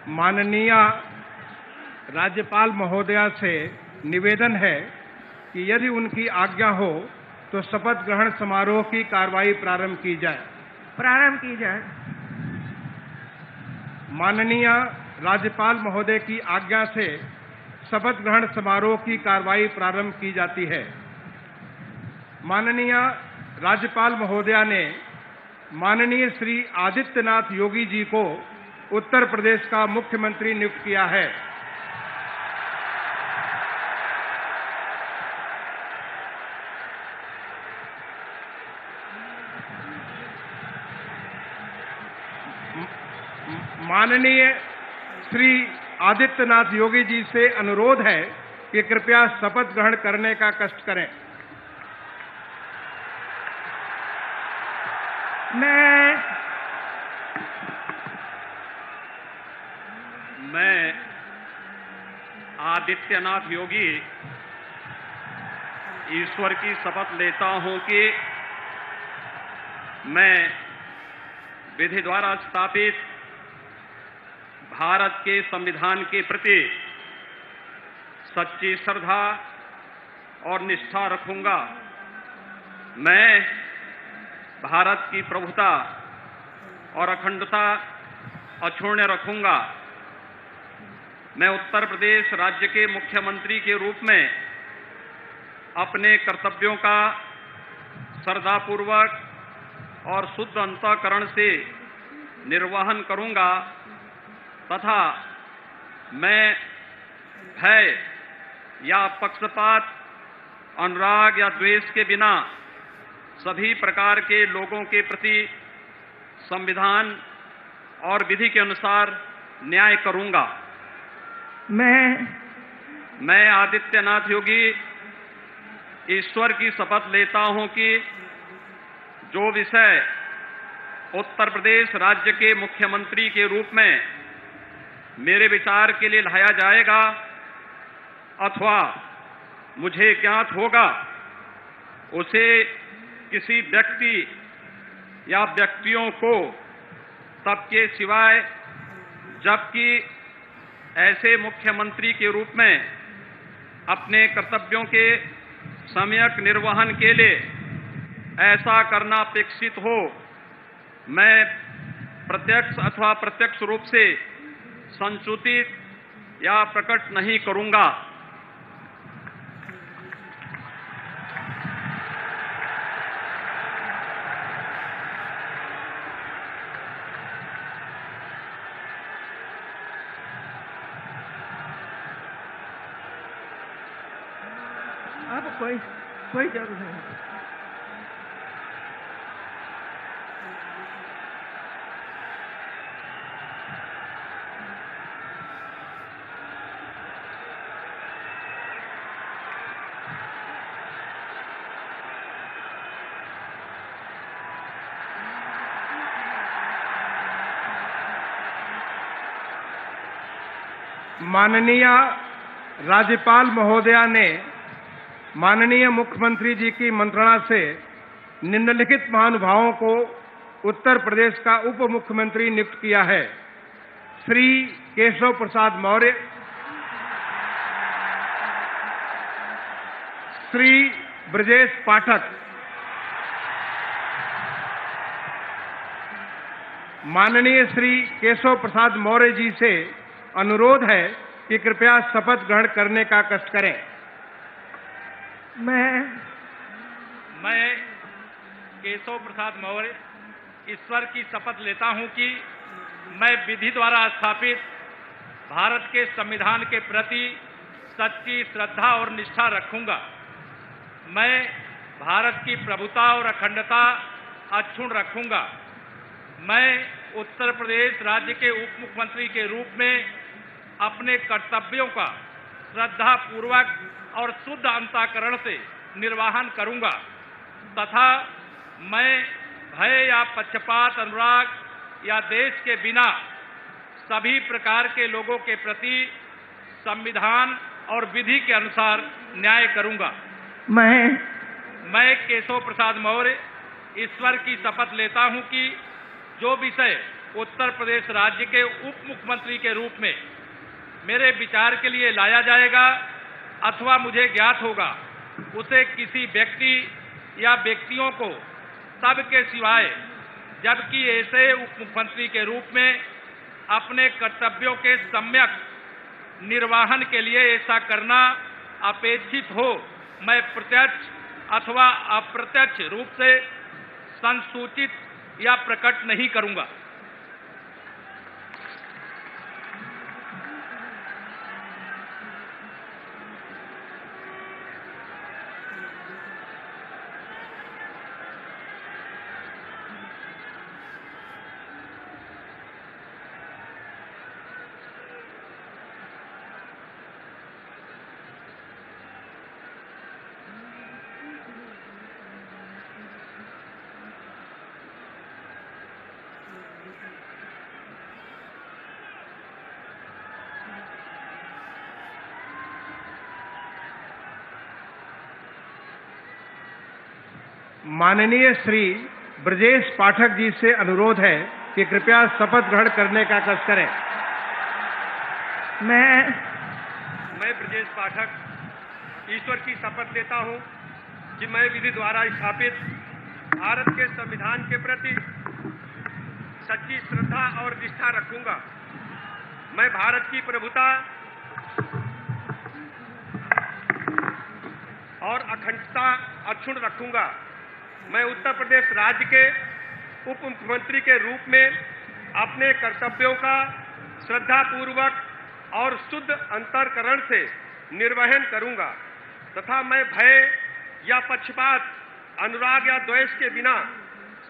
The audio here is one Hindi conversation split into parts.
माननीय राज्यपाल महोदया से निवेदन है कि यदि उनकी आज्ञा हो तो शपथ ग्रहण समारोह की कार्रवाई प्रारंभ की जाए। माननीय राज्यपाल महोदय की आज्ञा से शपथ ग्रहण समारोह की कार्रवाई प्रारंभ की जाती है। माननीय राज्यपाल महोदया ने माननीय श्री आदित्यनाथ योगी जी को उत्तर प्रदेश का मुख्यमंत्री नियुक्त किया है। माननीय श्री आदित्यनाथ योगी जी से अनुरोध है कि कृपया शपथ ग्रहण करने का कष्ट करें। मैं आदित्यनाथ योगी ईश्वर की शपथ लेता हूं कि मैं विधि द्वारा स्थापित भारत के संविधान के प्रति सच्ची श्रद्धा और निष्ठा रखूंगा। मैं भारत की प्रभुता और अखंडता अक्षुण्ण रखूंगा। मैं उत्तर प्रदेश राज्य के मुख्यमंत्री के रूप में अपने कर्तव्यों का श्रद्धापूर्वक और शुद्ध अंतःकरण से निर्वहन करूंगा तथा मैं भय या पक्षपात, अनुराग या द्वेष के बिना सभी प्रकार के लोगों के प्रति संविधान और विधि के अनुसार न्याय करूंगा। मैं आदित्यनाथ योगी ईश्वर की शपथ लेता हूं कि जो विषय उत्तर प्रदेश राज्य के मुख्यमंत्री के रूप में मेरे विचार के लिए लाया जाएगा अथवा मुझे ज्ञात होगा, उसे किसी व्यक्ति या व्यक्तियों को तब के सिवाय जबकि ऐसे मुख्यमंत्री के रूप में अपने कर्तव्यों के सम्यक निर्वहन के लिए ऐसा करना अपेक्षित हो, मैं प्रत्यक्ष अथवा प्रत्यक्ष रूप से संसूचित या प्रकट नहीं करूंगा। अब कोई जरूरत नहीं। माननीय राज्यपाल महोदया ने माननीय मुख्यमंत्री जी की मंत्रणा से निम्नलिखित महानुभावों को उत्तर प्रदेश का उप मुख्यमंत्री नियुक्त किया है। श्री केशव प्रसाद मौर्य, श्री ब्रजेश पाठक। माननीय श्री केशव प्रसाद मौर्य जी से अनुरोध है कि कृपया शपथ ग्रहण करने का कष्ट करें। मैं केशव प्रसाद मौर्य ईश्वर की शपथ लेता हूं कि मैं विधि द्वारा स्थापित भारत के संविधान के प्रति सच्ची श्रद्धा और निष्ठा रखूंगा। मैं भारत की प्रभुता और अखंडता अक्षुण्ण रखूंगा। मैं उत्तर प्रदेश राज्य के उप मुख्यमंत्री के रूप में अपने कर्तव्यों का श्रद्धापूर्वक और शुद्ध अंतःकरण से निर्वहन करूंगा तथा मैं भय या पक्षपात, अनुराग या देश के बिना सभी प्रकार के लोगों के प्रति संविधान और विधि के अनुसार न्याय करूंगा। मैं केशव प्रसाद मौर्य ईश्वर की शपथ लेता हूं कि जो विषय उत्तर प्रदेश राज्य के उप मुख्यमंत्री के रूप में मेरे विचार के लिए लाया जाएगा अथवा मुझे ज्ञात होगा, उसे किसी व्यक्ति या व्यक्तियों को तब के सिवाय जबकि ऐसे उप मुख्यमंत्री के रूप में अपने कर्तव्यों के सम्यक निर्वहन के लिए ऐसा करना अपेक्षित हो, मैं प्रत्यक्ष अथवा अप्रत्यक्ष रूप से संसूचित या प्रकट नहीं करूंगा। माननीय श्री ब्रजेश पाठक जी से अनुरोध है कि कृपया शपथ ग्रहण करने का कष्ट करें। मैं ब्रजेश पाठक ईश्वर की शपथ लेता हूं कि मैं विधि द्वारा स्थापित भारत के संविधान के प्रति सच्ची श्रद्धा और निष्ठा रखूंगा। मैं भारत की प्रभुता और अखंडता अक्षुण्ण रखूंगा। मैं उत्तर प्रदेश राज्य के उप मुख्यमंत्री के रूप में अपने कर्तव्यों का श्रद्धापूर्वक और शुद्ध अंतःकरण से निर्वहन करूंगा तथा मैं भय या पक्षपात, अनुराग या द्वेष के बिना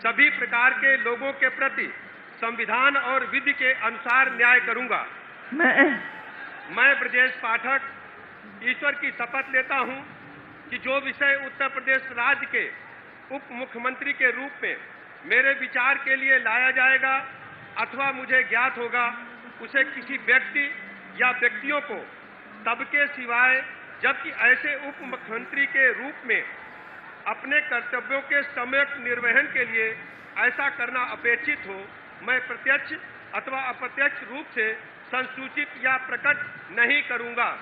सभी प्रकार के लोगों के प्रति संविधान और विधि के अनुसार न्याय करूंगा। मैं ब्रजेश पाठक ईश्वर की शपथ लेता हूं कि जो विषय उत्तर प्रदेश राज्य के उप मुख्यमंत्री के रूप में मेरे विचार के लिए लाया जाएगा अथवा मुझे ज्ञात होगा, उसे किसी व्यक्ति या व्यक्तियों को तब के सिवाय जबकि ऐसे उप मुख्यमंत्री के रूप में अपने कर्तव्यों के सम्यक निर्वहन के लिए ऐसा करना अपेक्षित हो, मैं प्रत्यक्ष अथवा अप्रत्यक्ष रूप से संसूचित या प्रकट नहीं करूंगा।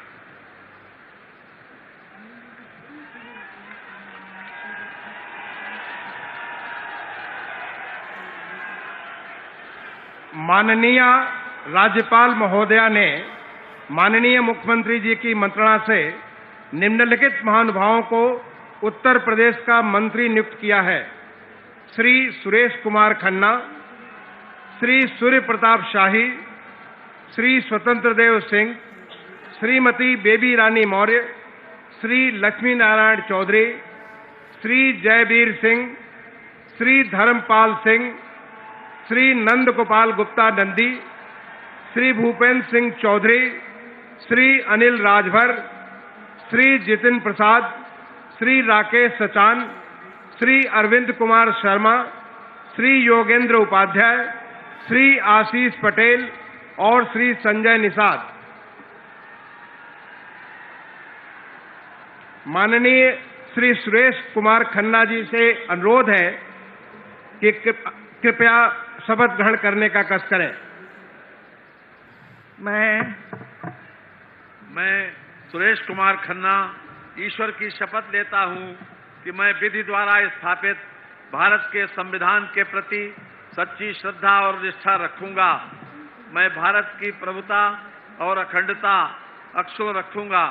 माननीय राज्यपाल महोदया ने माननीय मुख्यमंत्री जी की मंत्रणा से निम्नलिखित महानुभावों को उत्तर प्रदेश का मंत्री नियुक्त किया है। श्री सुरेश कुमार खन्ना, श्री सूर्य प्रताप शाही, श्री स्वतंत्र देव सिंह, श्रीमती बेबी रानी मौर्य, श्री लक्ष्मी नारायण चौधरी, श्री जयवीर सिंह, श्री धर्मपाल सिंह, श्री नंद गोपाल गुप्ता नंदी, श्री भूपेंद्र सिंह चौधरी, श्री अनिल राजभर, श्री जितिन प्रसाद, श्री राकेश सचान, श्री अरविंद कुमार शर्मा, श्री योगेंद्र उपाध्याय, श्री आशीष पटेल और श्री संजय निषाद। माननीय श्री सुरेश कुमार खन्ना जी से अनुरोध है कि कृपया शपथ ग्रहण करने का कष्ट करें। मैं सुरेश कुमार खन्ना ईश्वर की शपथ लेता हूं कि मैं विधि द्वारा स्थापित भारत के संविधान के प्रति सच्ची श्रद्धा और निष्ठा रखूंगा। मैं भारत की प्रभुता और अखंडता अक्षुण्ण रखूंगा।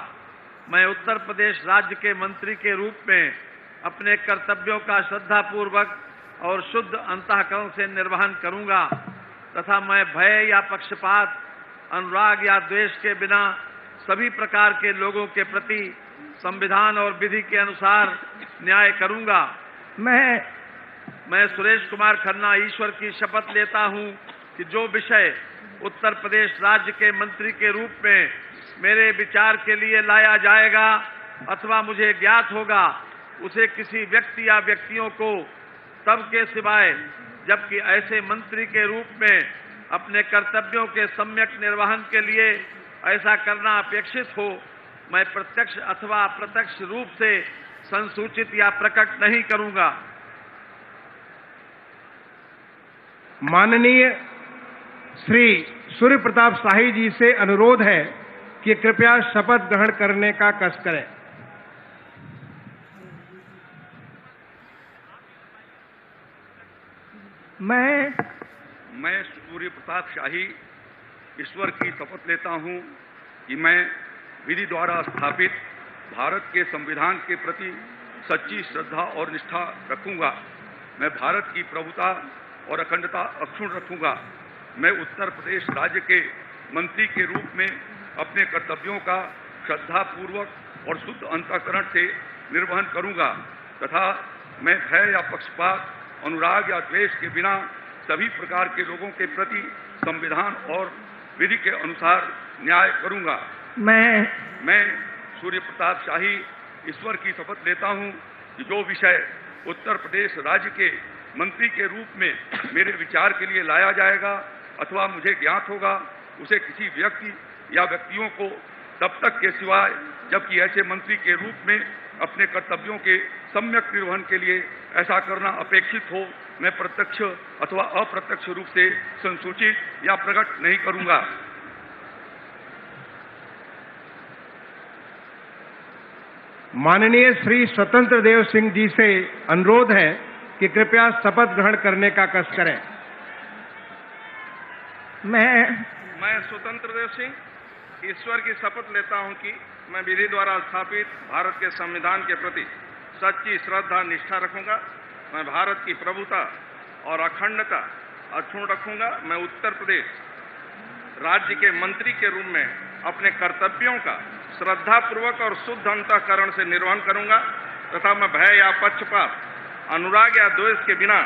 मैं उत्तर प्रदेश राज्य के मंत्री के रूप में अपने कर्तव्यों का श्रद्धापूर्वक और शुद्ध अंतःकरण से निर्वहन करूंगा तथा मैं भय या पक्षपात, अनुराग या द्वेष के बिना सभी प्रकार के लोगों के प्रति संविधान और विधि के अनुसार न्याय करूंगा। मैं सुरेश कुमार खन्ना ईश्वर की शपथ लेता हूं कि जो विषय उत्तर प्रदेश राज्य के मंत्री के रूप में मेरे विचार के लिए लाया जाएगा अथवा मुझे ज्ञात होगा, उसे किसी व्यक्ति या व्यक्तियों को तब के सिवाय जबकि ऐसे मंत्री के रूप में अपने कर्तव्यों के सम्यक निर्वहन के लिए ऐसा करना अपेक्षित हो, मैं प्रत्यक्ष अथवा अप्रत्यक्ष रूप से संसूचित या प्रकट नहीं करूंगा। माननीय श्री सूर्य प्रताप शाही जी से अनुरोध है कि कृपया शपथ ग्रहण करने का कष्ट करें। मैं सूर्य प्रताप शाही ईश्वर की शपथ लेता हूं कि मैं विधि द्वारा स्थापित भारत के संविधान के प्रति सच्ची श्रद्धा और निष्ठा रखूंगा। मैं भारत की प्रभुता और अखंडता अक्षुण्ण रखूंगा। मैं उत्तर प्रदेश राज्य के मंत्री के रूप में अपने कर्तव्यों का श्रद्धापूर्वक और शुद्ध अंतःकरण से निर्वहन करूंगा तथा मैं भय या पक्षपात, अनुराग या द्वेष के बिना सभी प्रकार के लोगों के प्रति संविधान और विधि के अनुसार न्याय करूंगा। मैं सूर्य प्रताप शाही ईश्वर की शपथ लेता हूं कि जो विषय उत्तर प्रदेश राज्य के मंत्री के रूप में मेरे विचार के लिए लाया जाएगा अथवा मुझे ज्ञात होगा, उसे किसी व्यक्ति या व्यक्तियों को तब तक के सिवाय जबकि ऐसे मंत्री के रूप में अपने कर्तव्यों के सम्यक निर्वहन के लिए ऐसा करना अपेक्षित हो, मैं प्रत्यक्ष अथवा अप्रत्यक्ष रूप से संसूचित या प्रकट नहीं करूंगा। माननीय श्री स्वतंत्र देव सिंह जी से अनुरोध है कि कृपया शपथ ग्रहण करने का कष्ट करें। मैं स्वतंत्र देव सिंह ईश्वर की शपथ लेता हूं कि मैं विधि द्वारा स्थापित भारत के संविधान के प्रति सच्ची श्रद्धा निष्ठा रखूंगा। मैं भारत की प्रभुता और अखंडता अक्षुण्ण रखूंगा। मैं उत्तर प्रदेश राज्य के मंत्री के रूप में अपने कर्तव्यों का श्रद्धापूर्वक और शुद्ध अंतःकरण से निर्वहन करूंगा तथा मैं भय या पक्षपात, अनुराग या द्वेष के बिना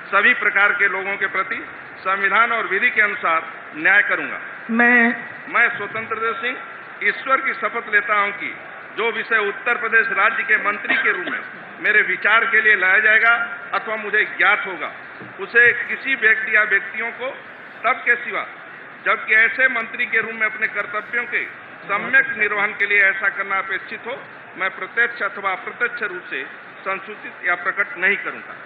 सभी प्रकार के लोगों के प्रति संविधान और विधि के अनुसार न्याय करूंगा। मैं स्वतंत्र देव सिंह ईश्वर की शपथ लेता हूं कि जो विषय उत्तर प्रदेश राज्य के मंत्री के रूप में मेरे विचार के लिए लाया जाएगा अथवा मुझे ज्ञात होगा, उसे किसी व्यक्ति या व्यक्तियों को तब के सिवा जबकि ऐसे मंत्री के रूप में अपने कर्तव्यों के सम्यक निर्वहन के लिए ऐसा करना अपेक्षित हो, मैं प्रत्यक्ष अथवा अप्रत्यक्ष रूप से संसूचित या प्रकट नहीं करूंगा।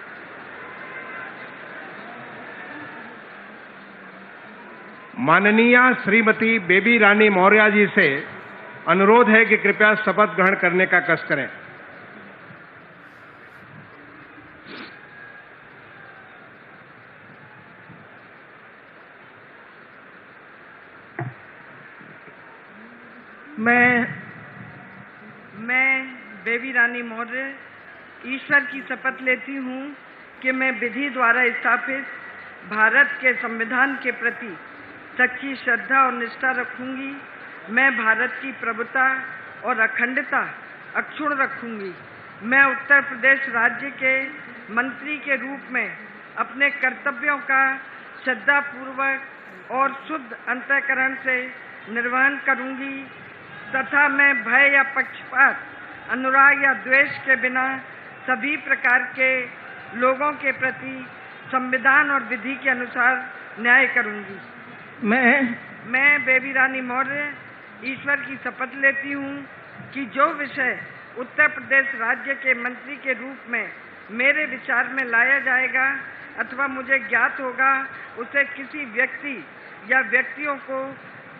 माननीय श्रीमती बेबी रानी मौर्य जी से अनुरोध है कि कृपया शपथ ग्रहण करने का कष्ट करें। मैं बेबी रानी मौर्य ईश्वर की शपथ लेती हूँ कि मैं विधि द्वारा स्थापित भारत के संविधान के प्रति सच्ची श्रद्धा और निष्ठा रखूंगी। मैं भारत की प्रभुता और अखंडता अक्षुण्ण रखूंगी। मैं उत्तर प्रदेश राज्य के मंत्री के रूप में अपने कर्तव्यों का श्रद्धापूर्वक और शुद्ध अंतःकरण से निर्वहन करूंगी तथा मैं भय या पक्षपात, अनुराग या द्वेष के बिना सभी प्रकार के लोगों के प्रति संविधान और विधि के अनुसार न्याय करूंगी। मैं बेबी रानी मौर्य ईश्वर की शपथ लेती हूँ कि जो विषय उत्तर प्रदेश राज्य के मंत्री के रूप में मेरे विचार में लाया जाएगा अथवा मुझे ज्ञात होगा, उसे किसी व्यक्ति या व्यक्तियों को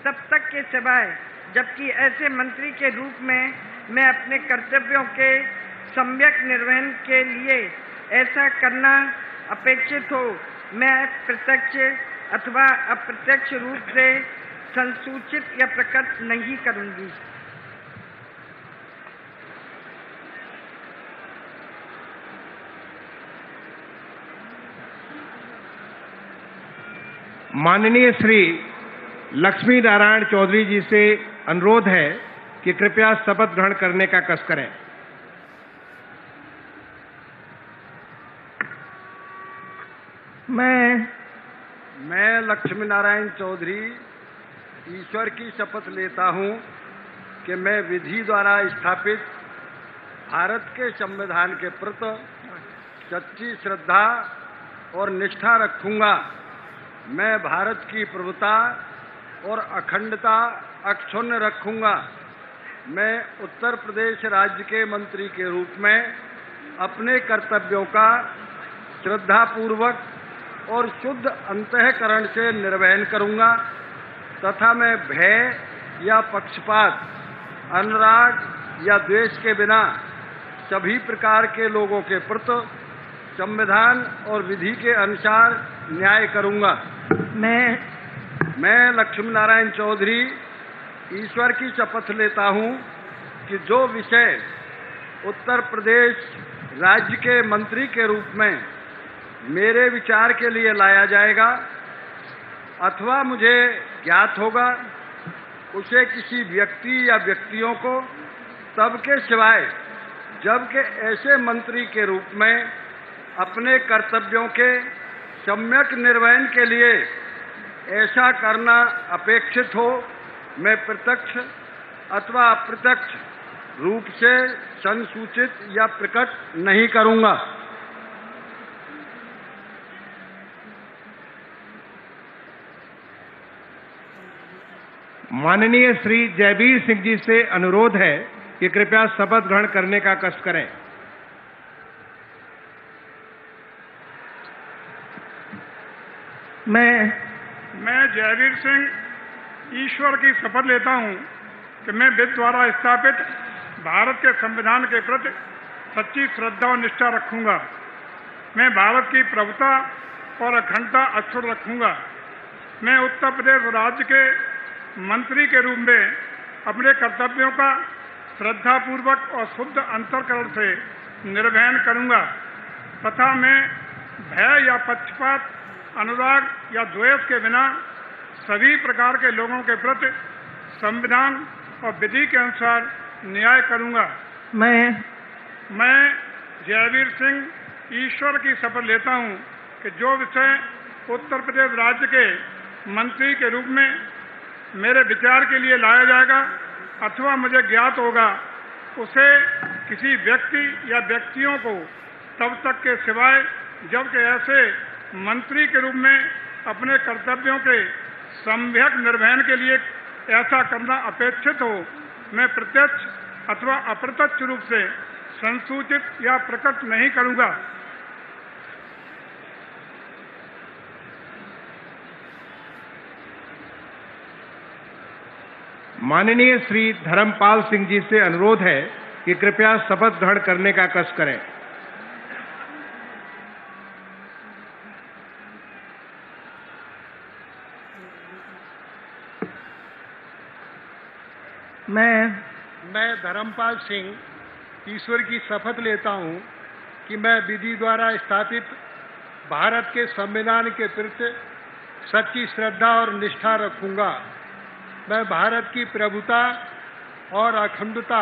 तब तक के सिवाय जबकि ऐसे मंत्री के रूप में मैं अपने कर्तव्यों के सम्यक निर्वहन के लिए ऐसा करना अपेक्षित हो, मैं प्रत्यक्ष अथवा अप्रत्यक्ष रूप से संसूचित या प्रकट नहीं करूंगी। माननीय श्री लक्ष्मी नारायण चौधरी जी से अनुरोध है कि कृपया शपथ ग्रहण करने का कष्ट करें। मैं लक्ष्मी नारायण चौधरी ईश्वर की शपथ लेता हूं कि मैं विधि द्वारा स्थापित भारत के संविधान के प्रति सच्ची श्रद्धा और निष्ठा रखूंगा। मैं भारत की प्रभुता और अखंडता अक्षुण्ण रखूंगा। मैं उत्तर प्रदेश राज्य के मंत्री के रूप में अपने कर्तव्यों का श्रद्धापूर्वक और शुद्ध अंतःकरण से निर्वहन करूंगा तथा मैं भय या पक्षपात, अनुराग या द्वेष के बिना सभी प्रकार के लोगों के प्रति संविधान और विधि के अनुसार न्याय करूंगा। मैं लक्ष्मी नारायण चौधरी ईश्वर की शपथ लेता हूं कि जो विषय उत्तर प्रदेश राज्य के मंत्री के रूप में मेरे विचार के लिए लाया जाएगा अथवा मुझे ज्ञात होगा, उसे किसी व्यक्ति या व्यक्तियों को तब के सिवाय जबकि ऐसे मंत्री के रूप में अपने कर्तव्यों के सम्यक निर्वहन के लिए ऐसा करना अपेक्षित हो, मैं प्रत्यक्ष अथवा अप्रत्यक्ष रूप से संसूचित या प्रकट नहीं करूंगा। माननीय श्री जयवीर सिंह जी से अनुरोध है कि कृपया शपथ ग्रहण करने का कष्ट करें। मैं जयवीर सिंह ईश्वर की शपथ लेता हूं कि मैं विधि द्वारा स्थापित भारत के संविधान के प्रति सच्ची श्रद्धा और निष्ठा रखूंगा। मैं भारत की प्रभुता और अखंडता अक्षुण्ण रखूंगा। मैं उत्तर प्रदेश राज्य के मंत्री के रूप में अपने कर्तव्यों का श्रद्धापूर्वक और शुद्ध अंतःकरण से निर्वहन करूंगा तथा मैं भय या पक्षपात, अनुराग या द्वेष के बिना सभी प्रकार के लोगों के प्रति संविधान और विधि के अनुसार न्याय करूंगा। मैं जयवीर सिंह ईश्वर की शपथ लेता हूं कि जो विषय उत्तर प्रदेश राज्य के मंत्री के रूप में मेरे विचार के लिए लाया जाएगा अथवा मुझे ज्ञात होगा, उसे किसी व्यक्ति या व्यक्तियों को तब तक के सिवाय जबकि ऐसे मंत्री के रूप में अपने कर्तव्यों के सम्यक निर्वहन के लिए ऐसा करना अपेक्षित हो, मैं प्रत्यक्ष अथवा अप्रत्यक्ष रूप से संसूचित या प्रकट नहीं करूंगा। माननीय श्री धर्मपाल सिंह जी से अनुरोध है कि कृपया शपथ ग्रहण करने का कष्ट करें। मैं धर्मपाल सिंह ईश्वर की शपथ लेता हूं कि मैं विधि द्वारा स्थापित भारत के संविधान के प्रति सच्ची श्रद्धा और निष्ठा रखूंगा। मैं भारत की प्रभुता और अखंडता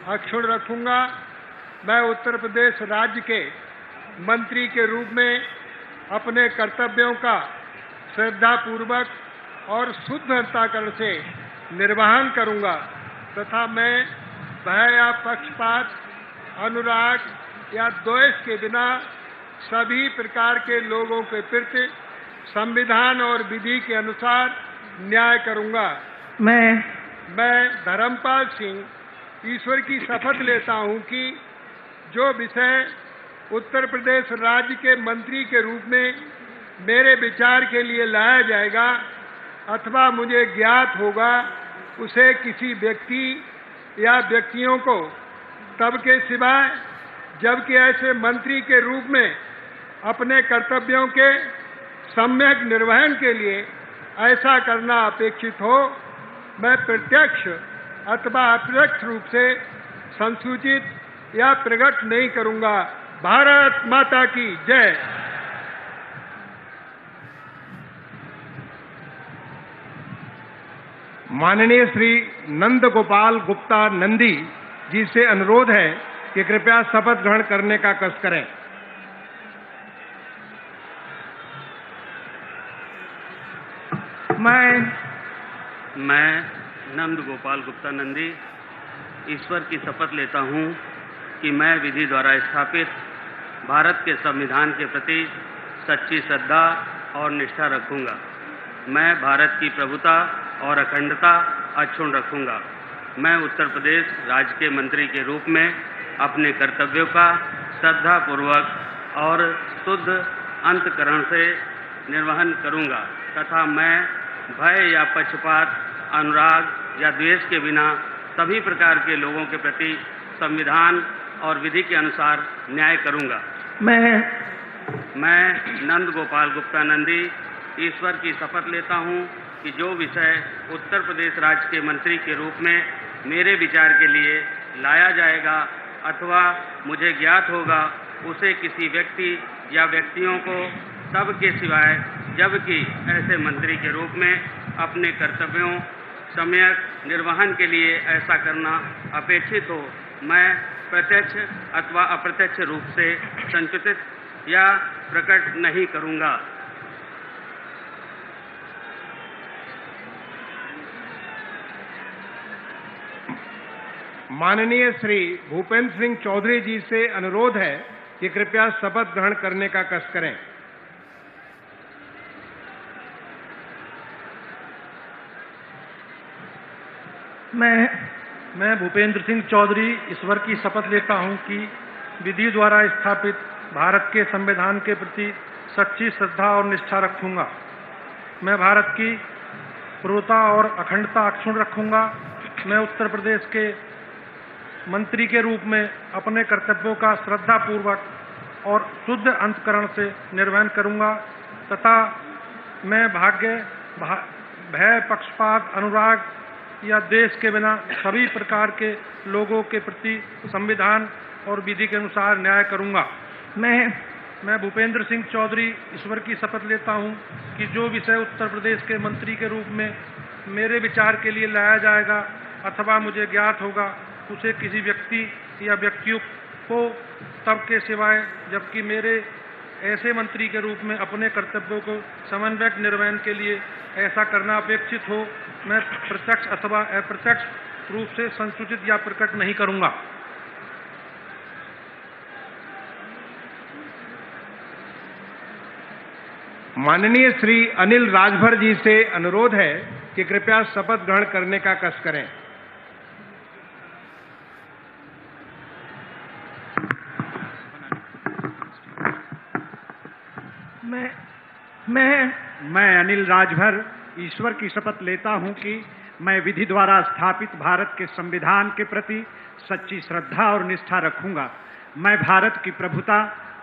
अक्षुण्ण रखूंगा। मैं उत्तर प्रदेश राज्य के मंत्री के रूप में अपने कर्तव्यों का श्रद्धापूर्वक और शुद्ध अंतःकरण से निर्वहन करूंगा तथा मैं भय या पक्षपात, अनुराग या द्वेष के बिना सभी प्रकार के लोगों के प्रति संविधान और विधि के अनुसार न्याय करूंगा। मैं धर्मपाल सिंह ईश्वर की शपथ लेता हूं कि जो विषय उत्तर प्रदेश राज्य के मंत्री के रूप में मेरे विचार के लिए लाया जाएगा अथवा मुझे ज्ञात होगा, उसे किसी व्यक्ति या व्यक्तियों को तब के सिवाय जबकि ऐसे मंत्री के रूप में अपने कर्तव्यों के सम्यक निर्वहन के लिए ऐसा करना अपेक्षित हो, मैं प्रत्यक्ष अथवा अप्रत्यक्ष रूप से संसूचित या प्रकट नहीं करूंगा। भारत माता की जय। माननीय श्री नंद गोपाल गुप्ता नंदी जी से अनुरोध है कि कृपया शपथ ग्रहण करने का कष्ट करें। मैं नंद गोपाल गुप्ता नंदी ईश्वर की शपथ लेता हूं कि मैं विधि द्वारा स्थापित भारत के संविधान के प्रति सच्ची श्रद्धा और निष्ठा रखूंगा। मैं भारत की प्रभुता और अखंडता अक्षुण्ण रखूंगा। मैं उत्तर प्रदेश राज्य के मंत्री के रूप में अपने कर्तव्यों का श्रद्धापूर्वक और शुद्ध अंतःकरण से निर्वहन करूंगा तथा मैं भय या पक्षपात, अनुराग या द्वेष के बिना सभी प्रकार के लोगों के प्रति संविधान और विधि के अनुसार न्याय करूंगा। मैं नंद गोपाल गुप्ता नंदी ईश्वर की शपथ लेता हूं कि जो विषय उत्तर प्रदेश राज्य के मंत्री के रूप में मेरे विचार के लिए लाया जाएगा अथवा मुझे ज्ञात होगा, उसे किसी व्यक्ति या व्यक्तियों को तब के सिवाय जबकि ऐसे मंत्री के रूप में अपने कर्तव्यों सम्यक निर्वहन के लिए ऐसा करना अपेक्षित हो, मैं प्रत्यक्ष अथवा अप्रत्यक्ष रूप से संकुचित या प्रकट नहीं करूंगा। माननीय श्री भूपेंद्र सिंह चौधरी जी से अनुरोध है कि कृपया शपथ ग्रहण करने का कष्ट करें। मैं भूपेंद्र सिंह चौधरी ईश्वर की शपथ लेता हूं कि विधि द्वारा स्थापित भारत के संविधान के प्रति सच्ची श्रद्धा और निष्ठा रखूंगा। मैं भारत की प्रभुता और अखंडता अक्षुण्ण रखूंगा। मैं उत्तर प्रदेश के मंत्री के रूप में अपने कर्तव्यों का श्रद्धापूर्वक और शुद्ध अंतःकरण से निर्वहन करूंगा तथा मैं भय, पक्षपात, अनुराग या देश के बिना सभी प्रकार के लोगों के प्रति संविधान और विधि के अनुसार न्याय करूंगा। मैं भूपेंद्र सिंह चौधरी ईश्वर की शपथ लेता हूं कि जो विषय उत्तर प्रदेश के मंत्री के रूप में मेरे विचार के लिए लाया जाएगा अथवा मुझे ज्ञात होगा, उसे किसी व्यक्ति या व्यक्तियों को तब के सिवाय जबकि मेरे ऐसे मंत्री के रूप में अपने कर्तव्यों को समन्वयक निर्वहन के लिए ऐसा करना अपेक्षित हो, मैं प्रत्यक्ष अथवा अप्रत्यक्ष रूप से संसूचित या प्रकट नहीं करूंगा। माननीय श्री अनिल राजभर जी से अनुरोध है कि कृपया शपथ ग्रहण करने का कष्ट करें। मैं अनिल राजभर ईश्वर की शपथ लेता हूं कि मैं विधि द्वारा स्थापित भारत के संविधान के प्रति सच्ची श्रद्धा और निष्ठा रखूंगा। मैं भारत की प्रभुता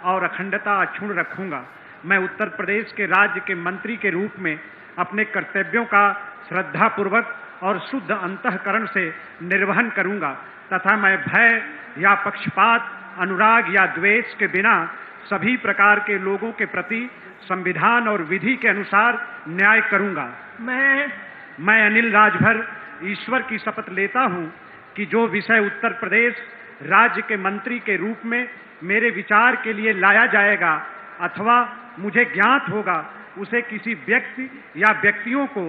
और अखंडता अक्षुण्ण रखूंगा। मैं उत्तर प्रदेश के राज्य के मंत्री के रूप में अपने कर्तव्यों का श्रद्धापूर्वक और शुद्ध अंतःकरण से निर्वहन करूंगा तथा मैं भय या पक्षपात, अनुराग या द्वेष के बिना सभी प्रकार के लोगों के प्रति संविधान और विधि के अनुसार न्याय करूंगा। मैं अनिल राजभर ईश्वर की शपथ लेता हूं कि जो विषय उत्तर प्रदेश राज्य के मंत्री के रूप में मेरे विचार के लिए लाया जाएगा अथवा मुझे ज्ञात होगा, उसे किसी व्यक्ति या व्यक्तियों को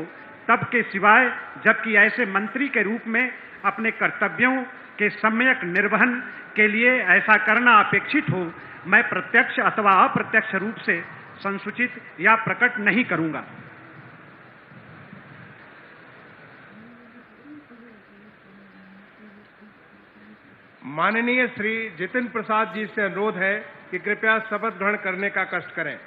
तब के सिवाय जबकि ऐसे मंत्री के रूप में अपने कर्तव्यों के सम्यक निर्वहन के लिए ऐसा करना अपेक्षित हो, मैं प्रत्यक्ष अथवा अप्रत्यक्ष रूप से संसूचित या प्रकट नहीं करूंगा। माननीय श्री जितेंद्र प्रसाद जी से अनुरोध है कि कृपया शपथ ग्रहण करने का कष्ट करें।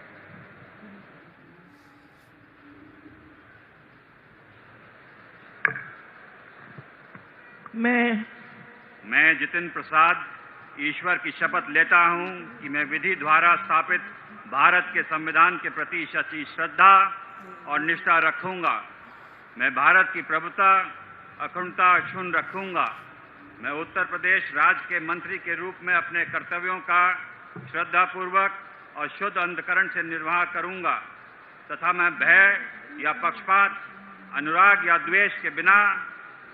मैं जितेंद्र प्रसाद ईश्वर की शपथ लेता हूं कि मैं विधि द्वारा स्थापित भारत के संविधान के प्रति सच्ची श्रद्धा और निष्ठा रखूंगा। मैं भारत की प्रभुता, अखंडता अक्षुण्ण रखूंगा। मैं उत्तर प्रदेश राज्य के मंत्री के रूप में अपने कर्तव्यों का श्रद्धापूर्वक और शुद्ध अंतःकरण से निर्वाह करूंगा तथा मैं भय या पक्षपात, अनुराग या द्वेष के बिना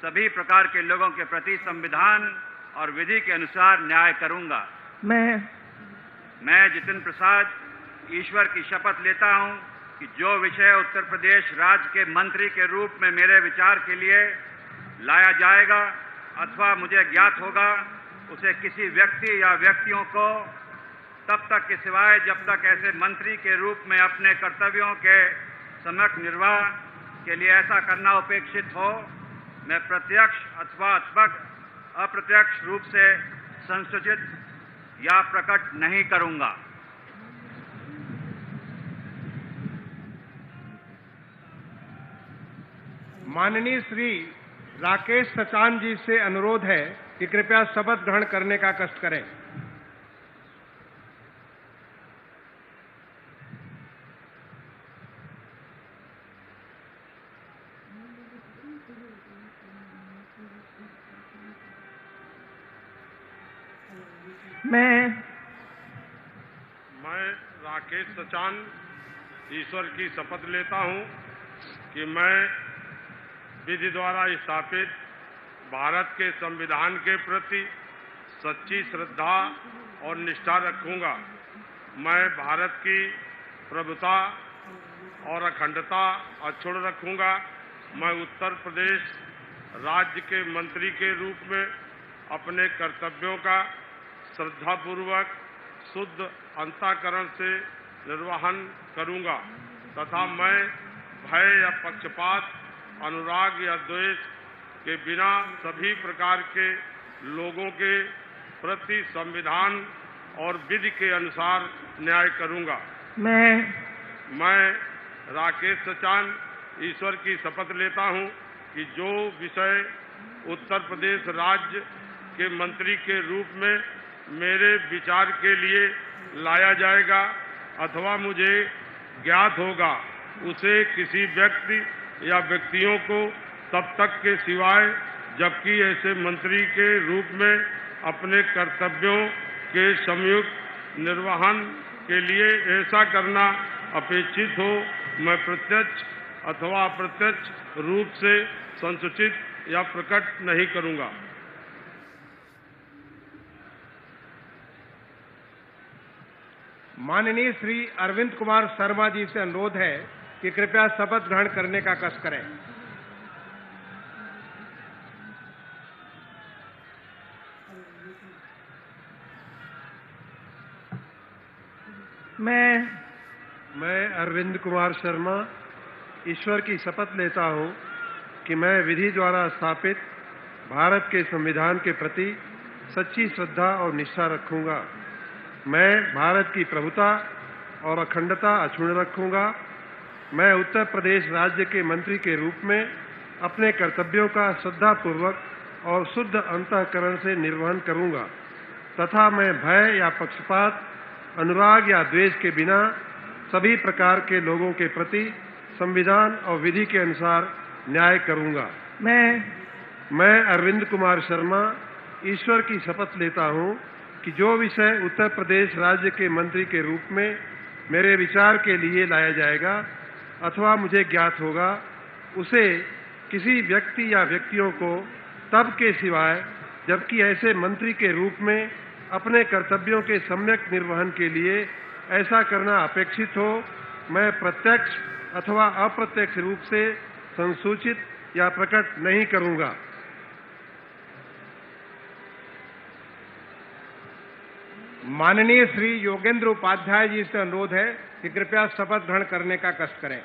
सभी प्रकार के लोगों के प्रति संविधान और विधि के अनुसार न्याय करूंगा। मैं जितेंद्र प्रसाद ईश्वर की शपथ लेता हूं कि जो विषय उत्तर प्रदेश राज्य के मंत्री के रूप में मेरे विचार के लिए लाया जाएगा अथवा मुझे ज्ञात होगा, उसे किसी व्यक्ति या व्यक्तियों को तब तक के सिवाय जब तक ऐसे मंत्री के रूप में अपने कर्तव्यों के सम्यक निर्वाह के लिए ऐसा करना अपेक्षित हो, मैं प्रत्यक्ष अथवा अप्रत्यक्ष रूप से संसूचित या प्रकट नहीं करूंगा। माननीय श्री राकेश सचान जी से अनुरोध है कि कृपया शपथ ग्रहण करने का कष्ट करें। मैं राकेश सचान ईश्वर की शपथ लेता हूं कि मैं विधि द्वारा स्थापित भारत के संविधान के प्रति सच्ची श्रद्धा और निष्ठा रखूंगा। मैं भारत की प्रभुता और अखंडता अक्षुण्ण रखूंगा। मैं उत्तर प्रदेश राज्य के मंत्री के रूप में अपने कर्तव्यों का श्रद्धापूर्वक शुद्ध अंतःकरण से निर्वहन करूंगा तथा मैं भय या पक्षपात, अनुराग या द्वेष के बिना सभी प्रकार के लोगों के प्रति संविधान और विधि के अनुसार न्याय करूंगा। मैं राकेश सचान ईश्वर की शपथ लेता हूं कि जो विषय उत्तर प्रदेश राज्य के मंत्री के रूप में मेरे विचार के लिए लाया जाएगा अथवा मुझे ज्ञात होगा, उसे किसी व्यक्ति या व्यक्तियों को तब तक के सिवाय जबकि ऐसे मंत्री के रूप में अपने कर्तव्यों के संयुक्त निर्वहन के लिए ऐसा करना अपेक्षित हो, मैं प्रत्यक्ष अथवा अप्रत्यक्ष रूप से संसूचित या प्रकट नहीं करूंगा। माननीय श्री अरविंद कुमार शर्मा जी से अनुरोध है कि कृपया शपथ ग्रहण करने का कष्ट करें। मैं अरविंद कुमार शर्मा ईश्वर की शपथ लेता हूं कि मैं विधि द्वारा स्थापित भारत के संविधान के प्रति सच्ची श्रद्धा और निष्ठा रखूंगा। मैं भारत की प्रभुता और अखंडता अक्षुण्ण रखूंगा। मैं उत्तर प्रदेश राज्य के मंत्री के रूप में अपने कर्तव्यों का श्रद्धापूर्वक और शुद्ध अंतःकरण से निर्वहन करूंगा तथा मैं भय या पक्षपात, अनुराग या द्वेष के बिना सभी प्रकार के लोगों के प्रति संविधान और विधि के अनुसार न्याय करूंगा। मैं अरविंद कुमार शर्मा ईश्वर की शपथ लेता हूं कि जो विषय उत्तर प्रदेश राज्य के मंत्री के रूप में मेरे विचार के लिए लाया जाएगा अथवा मुझे ज्ञात होगा, उसे किसी व्यक्ति या व्यक्तियों को तब के सिवाय जबकि ऐसे मंत्री के रूप में अपने कर्तव्यों के सम्यक निर्वहन के लिए ऐसा करना अपेक्षित हो, मैं प्रत्यक्ष अथवा अप्रत्यक्ष रूप से संसूचित या प्रकट नहीं करूंगा। माननीय श्री योगेंद्र उपाध्याय जी से अनुरोध है कि कृपया शपथ ग्रहण करने का कष्ट करें।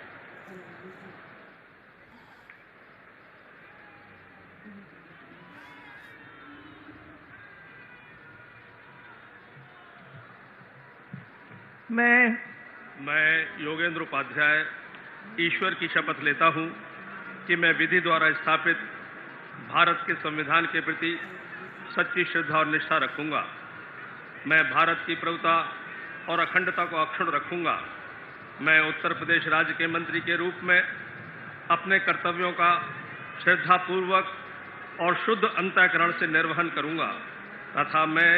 मैं योगेंद्र उपाध्याय ईश्वर की शपथ लेता हूं कि मैं विधि द्वारा स्थापित भारत के संविधान के प्रति सच्ची श्रद्धा और निष्ठा रखूंगा। मैं भारत की प्रभुता और अखंडता को अक्षुण्ण रखूंगा। मैं उत्तर प्रदेश राज्य के मंत्री के रूप में अपने कर्तव्यों का श्रद्धापूर्वक और शुद्ध अंतःकरण से निर्वहन करूंगा तथा मैं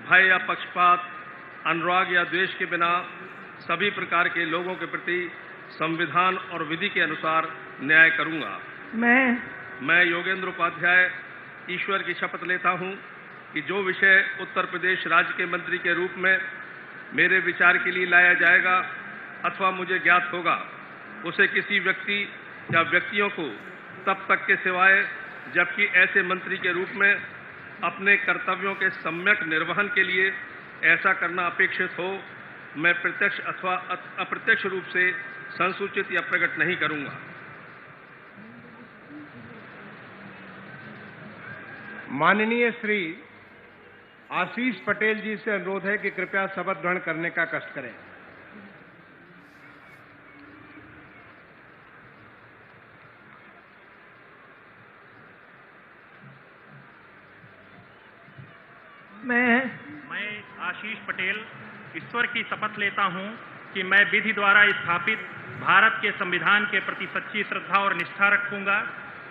भय या पक्षपात, अनुराग या द्वेष के बिना सभी प्रकार के लोगों के प्रति संविधान और विधि के अनुसार न्याय करूंगा। मैं योगेंद्र उपाध्याय ईश्वर की शपथ लेता हूं कि जो विषय उत्तर प्रदेश राज्य के मंत्री के रूप में मेरे विचार के लिए लाया जाएगा अथवा मुझे ज्ञात होगा, उसे किसी व्यक्ति या व्यक्तियों को तब तक के सिवाय जबकि ऐसे मंत्री के रूप में अपने कर्तव्यों के सम्यक निर्वहन के लिए ऐसा करना अपेक्षित हो, मैं प्रत्यक्ष अथवा अप्रत्यक्ष रूप से संसूचित या प्रकट नहीं करूंगा। माननीय श्री आशीष पटेल जी से अनुरोध है कि कृपया शपथ ग्रहण करने का कष्ट करें। मैं आशीष पटेल ईश्वर की शपथ लेता हूं कि मैं विधि द्वारा स्थापित भारत के संविधान के प्रति सच्ची श्रद्धा और निष्ठा रखूंगा।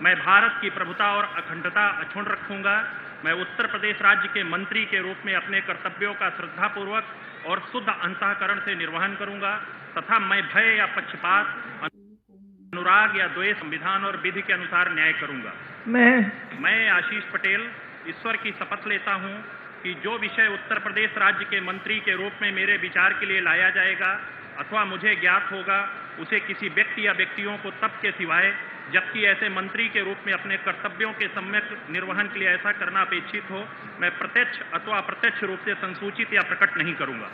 मैं भारत की प्रभुता और अखंडता अक्षुण्ण रखूंगा। मैं उत्तर प्रदेश राज्य के मंत्री के रूप में अपने कर्तव्यों का श्रद्धापूर्वक और शुद्ध अंतःकरण से निर्वहन करूंगा तथा मैं भय या पक्षपात, अनुराग या द्वेष, संविधान और विधि के अनुसार न्याय करूंगा। मैं आशीष पटेल ईश्वर की शपथ लेता हूं कि जो विषय उत्तर प्रदेश राज्य के मंत्री के रूप में मेरे विचार के लिए लाया जाएगा अथवा मुझे ज्ञात होगा उसे किसी व्यक्ति या व्यक्तियों को तब के सिवाय जबकि ऐसे मंत्री के रूप में अपने कर्तव्यों के सम्यक निर्वहन के लिए ऐसा करना अपेक्षित हो, मैं प्रत्यक्ष अथवा अप्रत्यक्ष रूप से संसूचित या प्रकट नहीं करूंगा।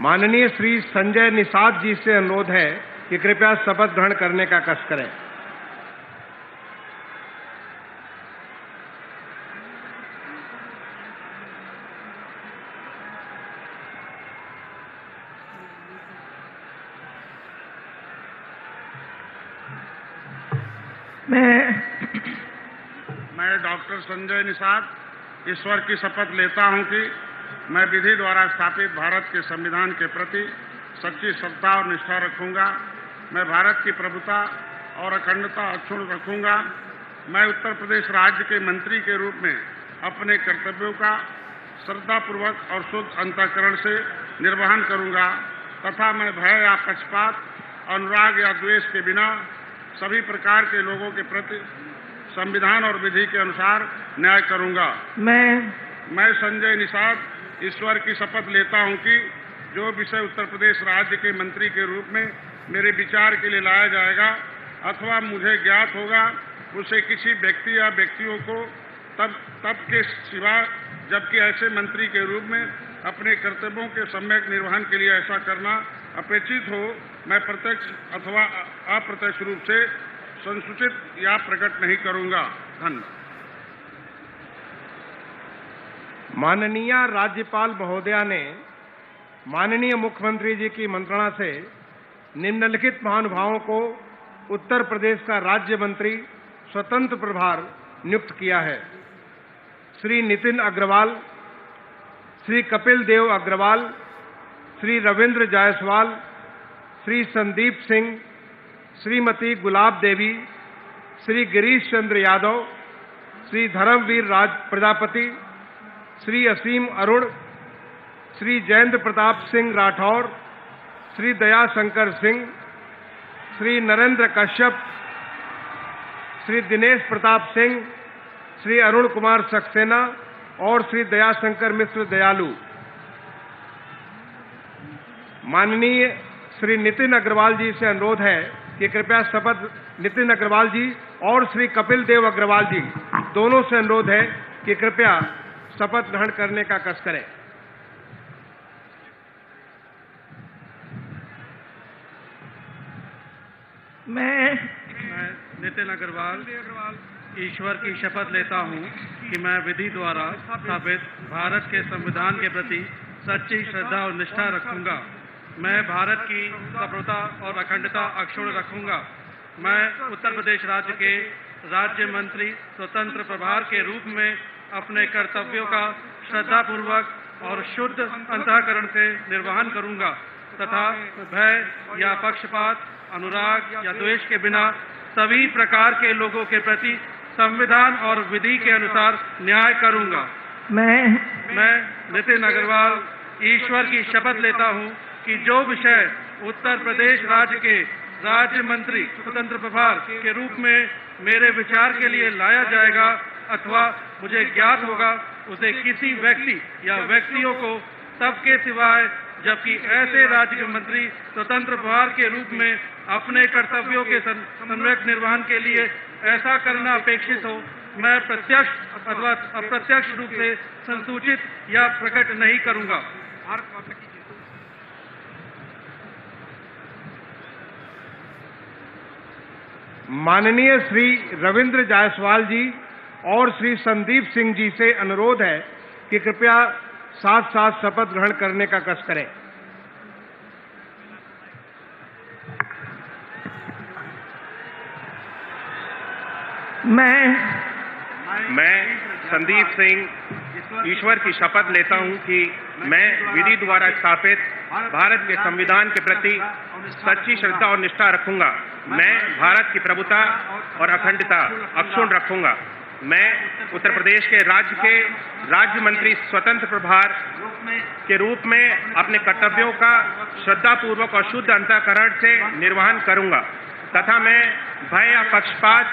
माननीय श्री संजय निषाद जी से अनुरोध है कि कृपया शपथ ग्रहण करने का कष्ट करें। मैं डॉक्टर संजय निषाद ईश्वर की शपथ लेता हूं कि मैं विधि द्वारा स्थापित भारत के संविधान के प्रति सच्ची श्रद्धा और निष्ठा रखूंगा। मैं भारत की प्रभुता और अखंडता अक्षुण्ण रखूंगा। मैं उत्तर प्रदेश राज्य के मंत्री के रूप में अपने कर्तव्यों का श्रद्धापूर्वक और शुद्ध अंतःकरण से निर्वहन करूंगा तथा मैं भय या पक्षपात, अनुराग या द्वेष के बिना सभी प्रकार के लोगों के प्रति संविधान और विधि के अनुसार न्याय करूंगा। मैं संजय निषाद ईश्वर की शपथ लेता हूं कि जो विषय उत्तर प्रदेश राज्य के मंत्री के रूप में मेरे विचार के लिए लाया जाएगा अथवा मुझे ज्ञात होगा उसे किसी व्यक्ति या व्यक्तियों को तब के सिवा जबकि ऐसे मंत्री के रूप में अपने कर्तव्यों के सम्यक निर्वहन के लिए ऐसा करना अपेक्षित हो, मैं प्रत्यक्ष अथवा अप्रत्यक्ष रूप से संसूचित या प्रकट नहीं करूंगा। धन्यवाद। माननीय राज्यपाल महोदया ने माननीय मुख्यमंत्री जी की मंत्रणा से निम्नलिखित महानुभावों को उत्तर प्रदेश का राज्य मंत्री स्वतंत्र प्रभार नियुक्त किया है। श्री नितिन अग्रवाल, श्री कपिल देव अग्रवाल, श्री रविंद्र जायसवाल, श्री संदीप सिंह, श्रीमती गुलाब देवी, श्री गिरीश चंद्र यादव, श्री धर्मवीर राज प्रजापति, श्री असीम अरुण, श्री जयेंद्र प्रताप सिंह राठौर, श्री दयाशंकर सिंह, श्री नरेंद्र कश्यप, श्री दिनेश प्रताप सिंह, श्री अरुण कुमार सक्सेना और श्री दयाशंकर मिश्र दयालु। माननीय श्री नितिन अग्रवाल जी से अनुरोध है कि कृपया शपथ नितिन अग्रवाल जी और श्री कपिल देव अग्रवाल जी दोनों से अनुरोध है कि कृपया शपथ ग्रहण करने का कष्ट करें। मैं नितिन अग्रवाल ईश्वर की शपथ लेता हूं कि मैं विधि द्वारा स्थापित भारत के संविधान के प्रति सच्ची श्रद्धा और निष्ठा रखूंगा। मैं भारत की प्रभुता और अखंडता अक्षुण्ण रखूंगा। मैं उत्तर प्रदेश राज्य के राज्य मंत्री स्वतंत्र प्रभार के रूप में अपने कर्तव्यों का श्रद्धापूर्वक और शुद्ध अंतःकरण से निर्वहन करूंगा तथा भय या पक्षपात, अनुराग या द्वेष के बिना सभी प्रकार के लोगों के प्रति संविधान और विधि के अनुसार न्याय करूंगा। मैं नितिन अग्रवाल ईश्वर की शपथ लेता हूं कि जो विषय उत्तर प्रदेश राज्य के राज्य मंत्री स्वतंत्र प्रभार के रूप में मेरे विचार के लिए लाया जाएगा अथवा मुझे ज्ञात होगा उसे किसी व्यक्ति या व्यक्तियों को तब के सिवाय जबकि ऐसे राज्य के मंत्री स्वतंत्र प्रभार के रूप में अपने कर्तव्यों के सम्यक निर्वहन के लिए ऐसा करना अपेक्षित हो, मैं प्रत्यक्ष अथवा अप्रत्यक्ष रूप से संसूचित या प्रकट नहीं करूंगा। माननीय श्री रविंद्र जायसवाल जी और श्री संदीप सिंह जी से अनुरोध है कि कृपया साथ साथ शपथ ग्रहण करने का कष्ट करें। मैं संदीप सिंह ईश्वर की शपथ लेता हूं कि मैं विधि द्वारा स्थापित भारत के संविधान के प्रति सच्ची श्रद्धा और निष्ठा रखूंगा। मैं भारत की प्रभुता और अखंडता अक्षुण्ण रखूंगा। मैं उत्तर प्रदेश के राज्य मंत्री स्वतंत्र प्रभार के रूप में अपने कर्तव्यों का श्रद्धापूर्वक और शुद्ध अंतःकरण से निर्वहन करूंगा तथा मैं भय या पक्षपात,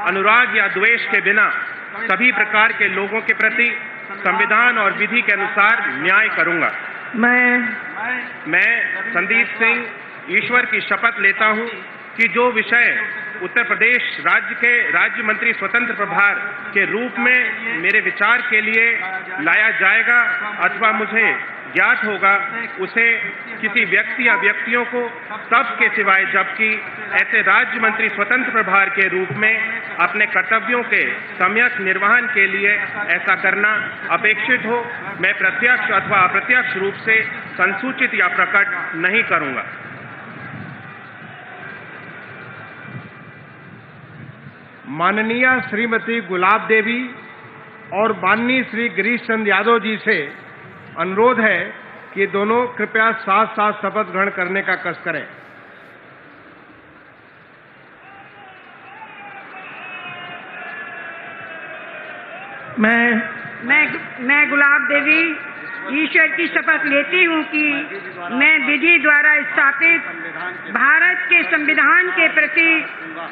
अनुराग या द्वेष के बिना सभी प्रकार के लोगों के प्रति संविधान और विधि के अनुसार न्याय करूंगा। मैं संदीप सिंह ईश्वर की शपथ लेता हूं कि जो विषय उत्तर प्रदेश राज्य के राज्य मंत्री स्वतंत्र प्रभार के रूप में मेरे विचार के लिए लाया जाएगा अथवा मुझे ज्ञात होगा, उसे किसी व्यक्ति या व्यक्तियों को तब के सिवाय जबकि ऐसे राज्य मंत्री स्वतंत्र प्रभार के रूप में अपने कर्तव्यों के सम्यक निर्वहन के लिए ऐसा करना अपेक्षित हो, मैं प्रत्यक्ष अथवा अप्रत्यक्ष रूप से संसूचित या प्रकट नहीं करूंगा। माननीय श्रीमती गुलाब देवी और माननीय श्री गिरीश चंद्र यादव जी से अनुरोध है कि दोनों कृपया साथ साथ शपथ ग्रहण करने का कष्ट करें। मैं गुलाब देवी ईश्वर की शपथ लेती हूँ कि मैं विधि द्वारा स्थापित भारत के संविधान के प्रति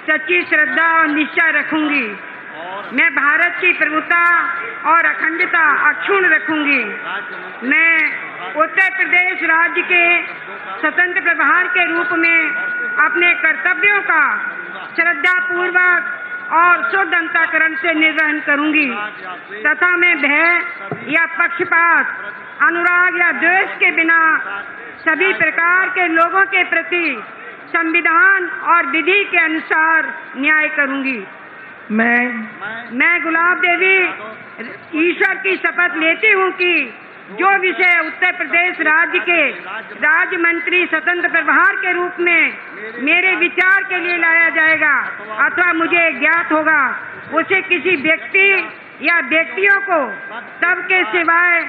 सच्ची श्रद्धा और निष्ठा रखूंगी। मैं भारत की प्रभुता और अखंडता अक्षुण्ण रखूंगी। मैं उत्तर प्रदेश राज्य के स्वतंत्र प्रभार के रूप में अपने कर्तव्यों का श्रद्धापूर्वक और शुद्ध अंतःकरण से निर्वहन करूंगी तथा मैं भय या पक्षपात, अनुराग या द्वेष के बिना सभी प्रकार के लोगों के प्रति संविधान और विधि के अनुसार न्याय करूंगी। मैं गुलाब देवी ईश्वर की शपथ लेती हूँ कि जो विषय उत्तर प्रदेश राज्य के राज्य मंत्री स्वतंत्र प्रभार के रूप में मेरे विचार के लिए लाया जाएगा अथवा मुझे ज्ञात होगा, उसे किसी व्यक्ति या व्यक्तियों को तब के सिवाय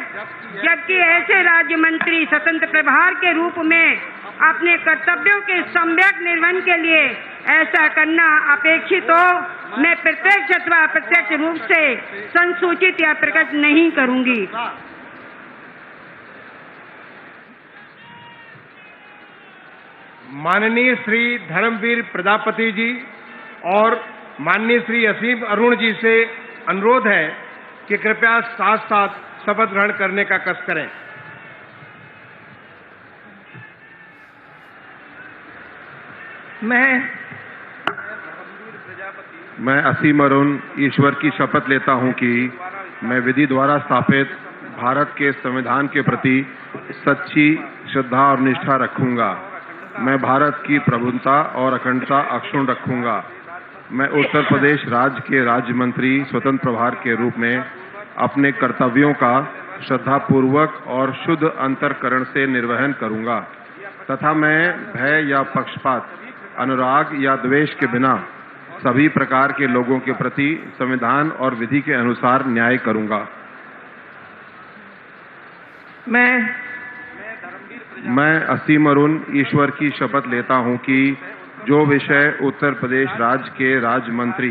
जबकि ऐसे राज्य मंत्री स्वतंत्र प्रभार के रूप में अपने कर्तव्यों के सम्यक निर्वहन के लिए ऐसा करना अपेक्षित हो, मैं प्रत्यक्ष अथवा अप्रत्यक्ष रूप से संसूचित या प्रकट नहीं करूंगी। माननीय श्री धर्मवीर प्रजापति जी और माननीय श्री असीम अरुण जी से अनुरोध है कि कृपया साथ साथ शपथ ग्रहण करने का कष्ट करें। मैं असीम अरुण ईश्वर की शपथ लेता हूं कि मैं विधि द्वारा स्थापित भारत के संविधान के प्रति सच्ची श्रद्धा और निष्ठा रखूंगा। मैं भारत की प्रभुता और अखंडता अक्षुण्ण रखूंगा। मैं उत्तर प्रदेश राज्य के राज्य मंत्री स्वतंत्र प्रभार के रूप में अपने कर्तव्यों का श्रद्धापूर्वक और शुद्ध अंतःकरण से निर्वहन करूंगा तथा मैं भय या पक्षपात, अनुराग या द्वेष के बिना सभी प्रकार के लोगों के प्रति संविधान और विधि के अनुसार न्याय करूंगा। मैं असीम अरुण ईश्वर की शपथ लेता हूं कि जो विषय उत्तर प्रदेश राज्य के राज्य मंत्री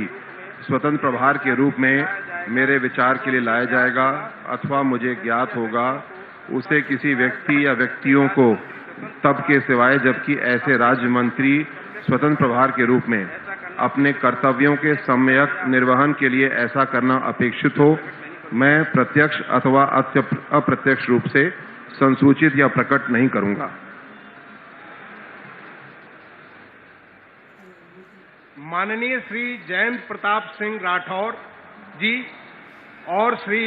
स्वतंत्र प्रभार के रूप में मेरे विचार के लिए लाया जाएगा अथवा मुझे ज्ञात होगा, उसे किसी व्यक्ति या व्यक्तियों को तब के सिवाय जबकि ऐसे राज्य मंत्री स्वतंत्र प्रभार के रूप में अपने कर्तव्यों के सम्यक निर्वहन के लिए ऐसा करना अपेक्षित हो, मैं प्रत्यक्ष अथवा अप्रत्यक्ष रूप से संसूचित या प्रकट नहीं करूंगा। माननीय श्री जयंत प्रताप सिंह राठौर जी और श्री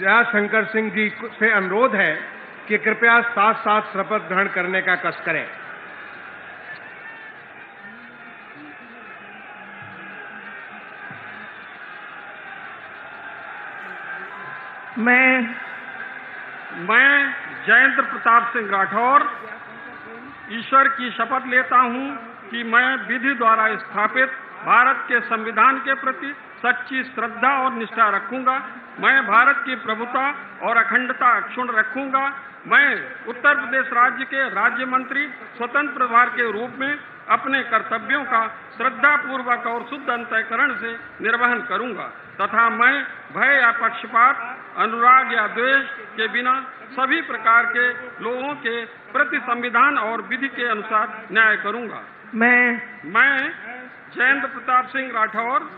जयाशंकर सिंह जी से अनुरोध है कि कृपया साथ साथ शपथ ग्रहण करने का कष्ट करें। मैं जयंत प्रताप सिंह राठौर ईश्वर की शपथ लेता हूं कि मैं विधि द्वारा स्थापित भारत के संविधान के प्रति सच्ची श्रद्धा और निष्ठा रखूंगा। मैं भारत की प्रभुता और अखंडता अक्षुण्ण रखूंगा। मैं उत्तर प्रदेश राज्य के राज्य मंत्री स्वतंत्र प्रभार के रूप में अपने कर्तव्यों का श्रद्धा पूर्वक और शुद्ध अंतःकरण से निर्वहन करूंगा तथा मैं भय या पक्षपात, अनुराग या द्वेष के बिना सभी प्रकार के लोगों के प्रति संविधान और विधि के अनुसार न्याय करूंगा। मैं जयेंद्र प्रताप सिंह राठौर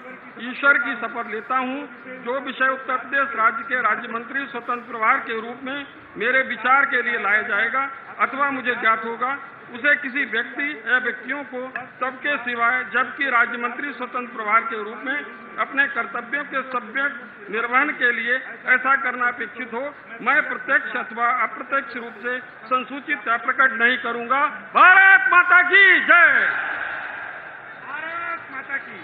ईश्वर की शपथ लेता हूं, जो विषय उत्तर प्रदेश राज्य के राज्य मंत्री स्वतंत्र प्रभार के रूप में मेरे विचार के लिए लाया जाएगा अथवा मुझे ज्ञात होगा, उसे किसी व्यक्ति या व्यक्तियों को सबके सिवाय जबकि राज्य मंत्री स्वतंत्र प्रभार के रूप में अपने कर्तव्यों के सम्यक निर्वहन के लिए ऐसा करना अपेक्षित हो, मैं प्रत्यक्ष अथवा अप्रत्यक्ष रूप से संसूचित या प्रकट नहीं करूंगा। भारत माता की जय। भारत माता की।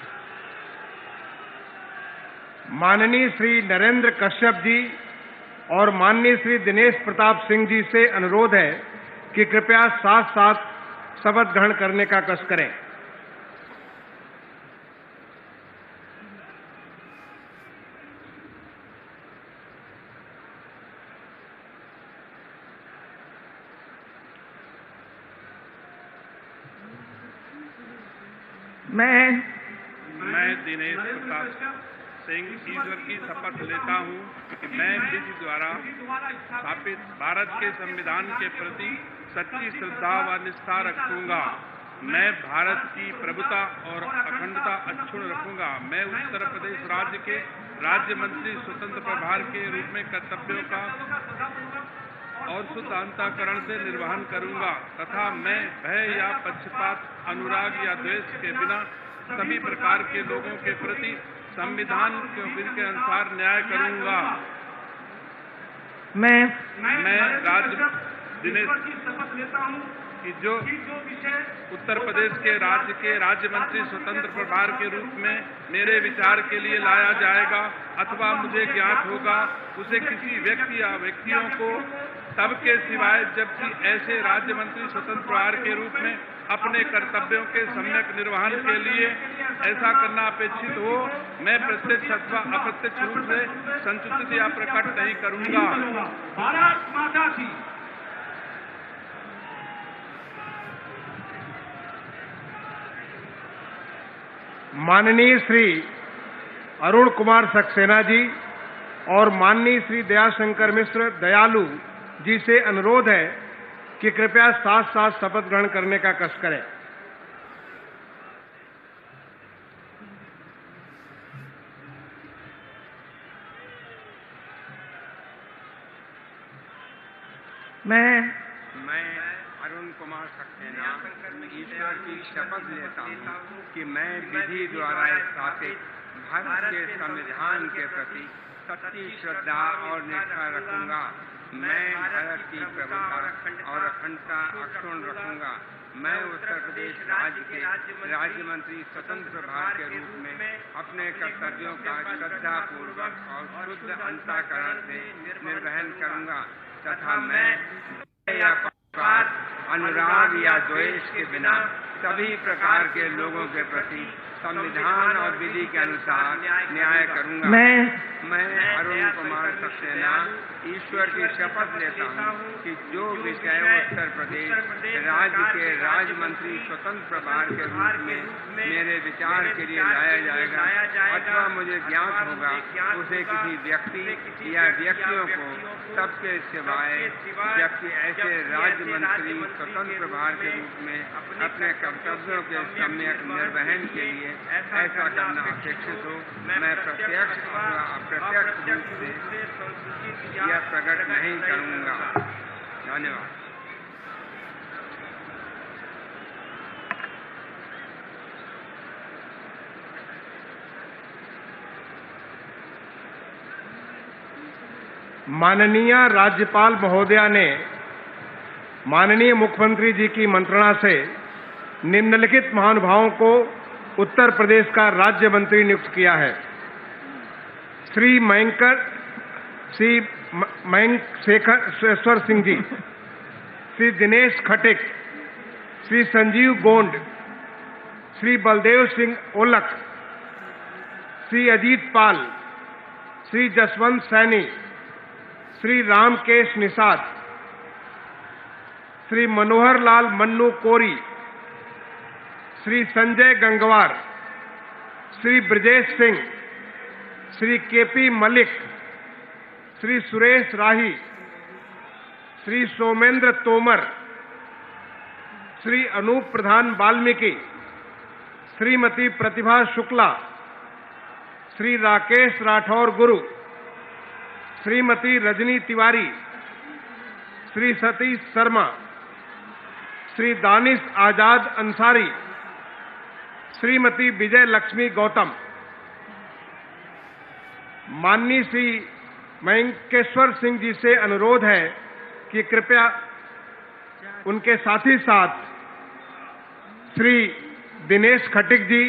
माननीय श्री नरेंद्र कश्यप जी और माननीय श्री दिनेश प्रताप सिंह जी से अनुरोध है कि कृपया साथ साथ शपथ ग्रहण करने का कष्ट करें। मैं दिनेश प्रताप सिंह ईश्वर की शपथ लेता हूँ कि मैं विधि द्वारा स्थापित भारत के संविधान के प्रति सच्ची श्रद्धा व निष्ठा रखूंगा। मैं भारत की प्रभुता और अखंडता अक्षुण्ण रखूंगा। मैं उत्तर प्रदेश राज्य के राज्य मंत्री स्वतंत्र प्रभार के रूप में कर्तव्यों का और शुद्ध अंतःकरण से निर्वहन करूंगा तथा मैं भय या पक्षपात, अनुराग या द्वेष के बिना सभी प्रकार के लोगों के प्रति संविधान के विधि के अनुसार न्याय करूंगा। मैं राज्य दिनेश की शपथ लेता हूं कि जो उत्तर प्रदेश के राज्य मंत्री स्वतंत्र प्रभार के रूप में मेरे विचार के लिए लाया जाएगा अथवा मुझे ज्ञात होगा, उसे किसी व्यक्ति या व्यक्तियों को तब के सिवाय जबकि ऐसे राज्य मंत्री स्वतंत्र प्रभार के रूप में अपने कर्तव्यों के सम्यक निर्वहन के लिए ऐसा करना अपेक्षित हो, मैं प्रत्यक्ष अथवा अप्रत्यक्ष रूप से संसूचित या प्रकट नहीं करूंगा। भारत माता की। माननीय श्री अरुण कुमार सक्सेना जी और माननीय श्री दयाशंकर मिश्र दयालु जी से अनुरोध है कि कृपया साथ साथ शपथ ग्रहण करने का कष्ट करें। मैं अरुण कुमार सक्सेना ईश्वर की शपथ लेता हूँ कि मैं विधि द्वारा स्थापित भारत के संविधान के प्रति सच्ची श्रद्धा और निष्ठा रखूंगा। मैं भारत की प्रभुता और अखंडता अक्षुण्ण रखूंगा। मैं उत्तर प्रदेश राज्य के राज्य मंत्री स्वतंत्र प्रभार के रूप में अपने कर्तव्यों का श्रद्धा पूर्वक और शुद्ध अंतःकरण से निर्वहन करूंगा तथा मैं या पक्षपात, अनुराग या द्वेष के बिना सभी प्रकार के लोगों के प्रति संविधान और विधि के अनुसार न्याय करूंगा। मैं अरुण कुमार सक्सेना ईश्वर की शपथ लेता हूँ कि जो विषय उत्तर प्रदेश राज्य के राज्य मंत्री स्वतंत्र प्रभार के रूप में मेरे विचार के लिए लाया जाएगा अथवा मुझे ज्ञात होगा, उसे किसी व्यक्ति या व्यक्तियों को सबके सिवाय जबकि ऐसे राज्य मंत्री स्वतंत्र प्रभार के रूप में अपने कर्तव्यों के सम्यक निर्वहन के लिए ऐसा करना अपेक्षित हो, मैं प्रत्यक्ष अथवा अप्रत्यक्ष रूप से यह प्रकट नहीं करूंगा। धन्यवाद। माननीय राज्यपाल महोदया ने माननीय मुख्यमंत्री जी की मंत्रणा से निम्नलिखित महानुभावों को उत्तर प्रदेश का राज्य मंत्री नियुक्त किया है। श्री मयंक शेखर सिंह जी, श्री दिनेश खटिक, श्री संजीव गोंड, श्री बलदेव सिंह ओलख, श्री अजीत पाल, श्री जसवंत सैनी, श्री रामकेश निषाद, श्री मनोहर लाल मन्नू कोरी, श्री संजय गंगवार, श्री ब्रजेश सिंह, श्री केपी मलिक, श्री सुरेश राही, श्री सोमेंद्र तोमर, श्री अनूप प्रधान वाल्मीकि, श्रीमती प्रतिभा शुक्ला, श्री राकेश राठौर गुरु, श्रीमती रजनी तिवारी, श्री सतीश शर्मा, श्री दानिश आजाद अंसारी, श्रीमती विजय लक्ष्मी गौतम। माननीय श्री मयंकेश्वर सिंह जी से अनुरोध है कि कृपया उनके साथ ही साथ श्री दिनेश खटिक जी,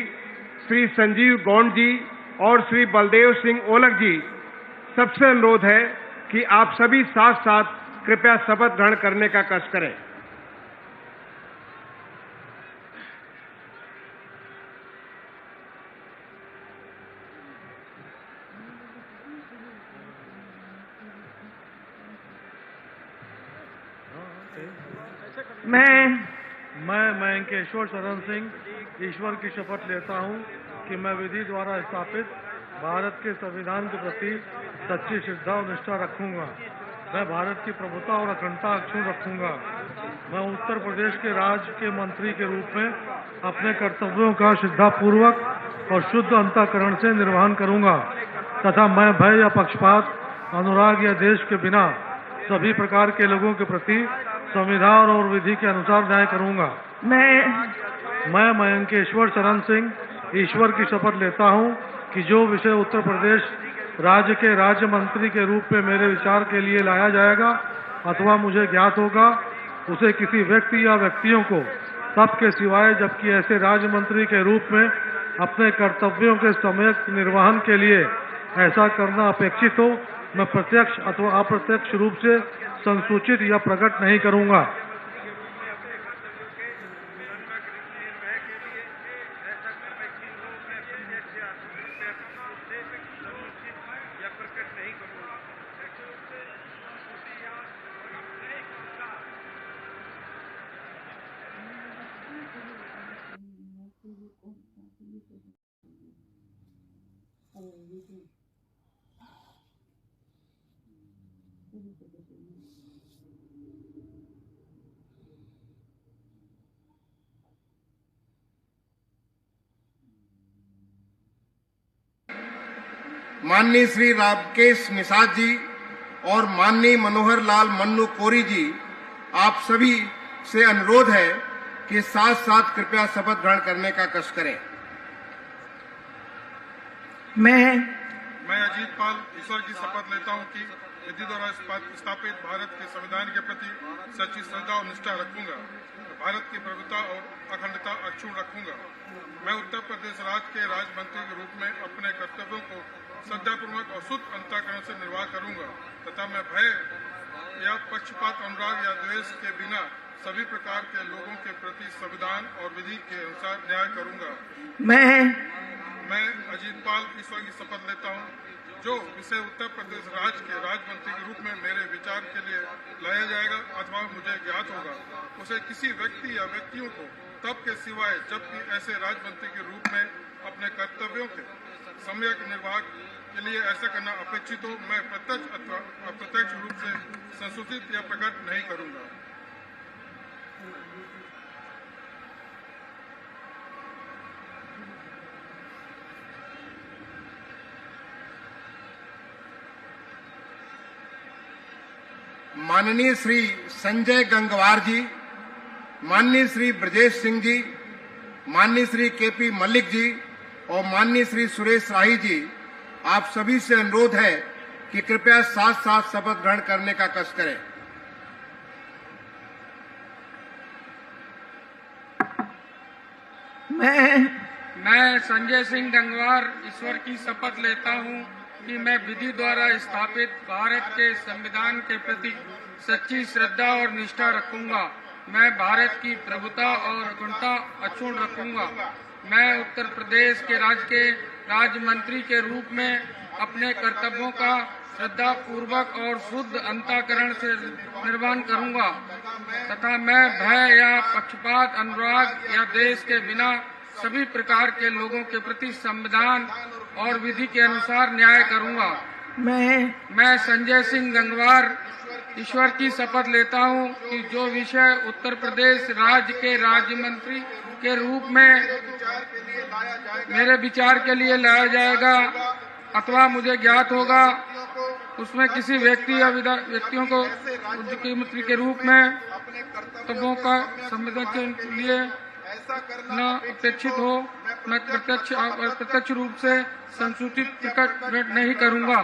श्री संजीव गौंड जी और श्री बलदेव सिंह ओलख जी, सबसे अनुरोध है कि आप सभी साथ साथ कृपया शपथ ग्रहण करने का कष्ट करें। मैं मयंकेश्वर शरण सिंह ईश्वर की शपथ लेता हूं कि मैं विधि द्वारा स्थापित भारत के संविधान के प्रति सच्ची श्रद्धा और निष्ठा रखूंगा। मैं भारत की प्रभुता और अखंडता अक्षुण्ण रखूंगा। मैं उत्तर प्रदेश के राज्य के मंत्री के रूप में अपने कर्तव्यों का श्रद्धापूर्वक और शुद्ध अंतःकरण से निर्वहन करूंगा तथा मैं भय या पक्षपात, अनुराग या देश के बिना सभी प्रकार के लोगों के प्रति संविधान और विधि के अनुसार न्याय करूंगा। मैं मयंकेश्वर शरण सिंह ईश्वर की शपथ लेता हूं कि जो विषय उत्तर प्रदेश राज्य के राज्य मंत्री के रूप में मेरे विचार के लिए लाया जाएगा अथवा मुझे ज्ञात होगा, उसे किसी व्यक्ति या व्यक्तियों को तब के सिवाय जबकि ऐसे राज्य मंत्री के रूप में अपने कर्तव्यों के सम्यक निर्वहन के लिए ऐसा करना अपेक्षित हो, मैं प्रत्यक्ष अथवा अप्रत्यक्ष रूप से संसूचित या प्रकट नहीं करूंगा। माननीय श्री रामकेश निषाद जी और माननीय मनोहर लाल मन्नू कोरी जी, आप सभी से अनुरोध है कि साथ साथ कृपया शपथ ग्रहण करने का कष्ट करें। मैं अजीत पाल ईश्वर की शपथ लेता हूं कि विधि द्वारा स्थापित भारत के संविधान के प्रति सच्ची श्रद्धा और निष्ठा रखूंगा, भारत की प्रभुता और अखंडता अक्षुण्ण रखूंगा। मैं उत्तर प्रदेश राज्य के राज्य मंत्री के रूप में अपने कर्तव्यों को श्रद्धापूर्वक और शुद्ध अंतःकरण से निर्वाह करूंगा तथा मैं भय या पक्षपात, अनुराग या द्वेष के बिना सभी प्रकार के लोगों के प्रति संविधान और विधि के अनुसार न्याय करूंगा। मैं अजीत पाल ईश्वर की शपथ लेता हूं, जो विषय उत्तर प्रदेश राज्य के राज्य मंत्री के रूप में मेरे विचार के लिए लाया जाएगा अथवा मुझे ज्ञात होगा, उसे किसी व्यक्ति या व्यक्तियों को तब के सिवाय जबकि ऐसे राज्य मंत्री के रूप में अपने कर्तव्यों के सम्यक निर्वाह के लिए ऐसा करना अपेक्षित हो, मैं प्रत्यक्ष अथवा अप्रत्यक्ष रूप से संसूचित या प्रकट नहीं करूंगा। माननीय श्री संजय गंगवार जी, माननीय श्री ब्रजेश सिंह जी, माननीय श्री केपी मलिक जी और माननीय श्री सुरेश राही जी, आप सभी से अनुरोध है कि कृपया साथ साथ शपथ ग्रहण करने का कष्ट करें। मैं संजय सिंह गंगवार ईश्वर की शपथ लेता हूं कि मैं विधि द्वारा स्थापित भारत के संविधान के प्रति सच्ची श्रद्धा और निष्ठा रखूंगा। मैं भारत की प्रभुता और अखंडता अक्षुण्ण रखूंगा। मैं उत्तर प्रदेश के राज्य मंत्री के रूप में अपने कर्तव्यों का श्रद्धा पूर्वक और शुद्ध अंतःकरण से निर्वहन करूंगा तथा मैं भय या पक्षपात, अनुराग या द्वेष के बिना सभी प्रकार के लोगों के प्रति संविधान और विधि के अनुसार न्याय करूंगा। मैं संजय सिंह गंगवार ईश्वर की शपथ लेता हूं कि जो विषय उत्तर प्रदेश राज्य के राज्य मंत्री के रूप में मेरे विचार के लिए लाया जाएगा अथवा मुझे ज्ञात होगा, उसमें किसी व्यक्ति या व्यक्तियों को मुख्यमंत्री के रूप में कर्तव्यों का संविधान के लिए न अपेक्षित हो, मैं प्रत्यक्ष रूप से संसूचित प्रकट नहीं करूंगा।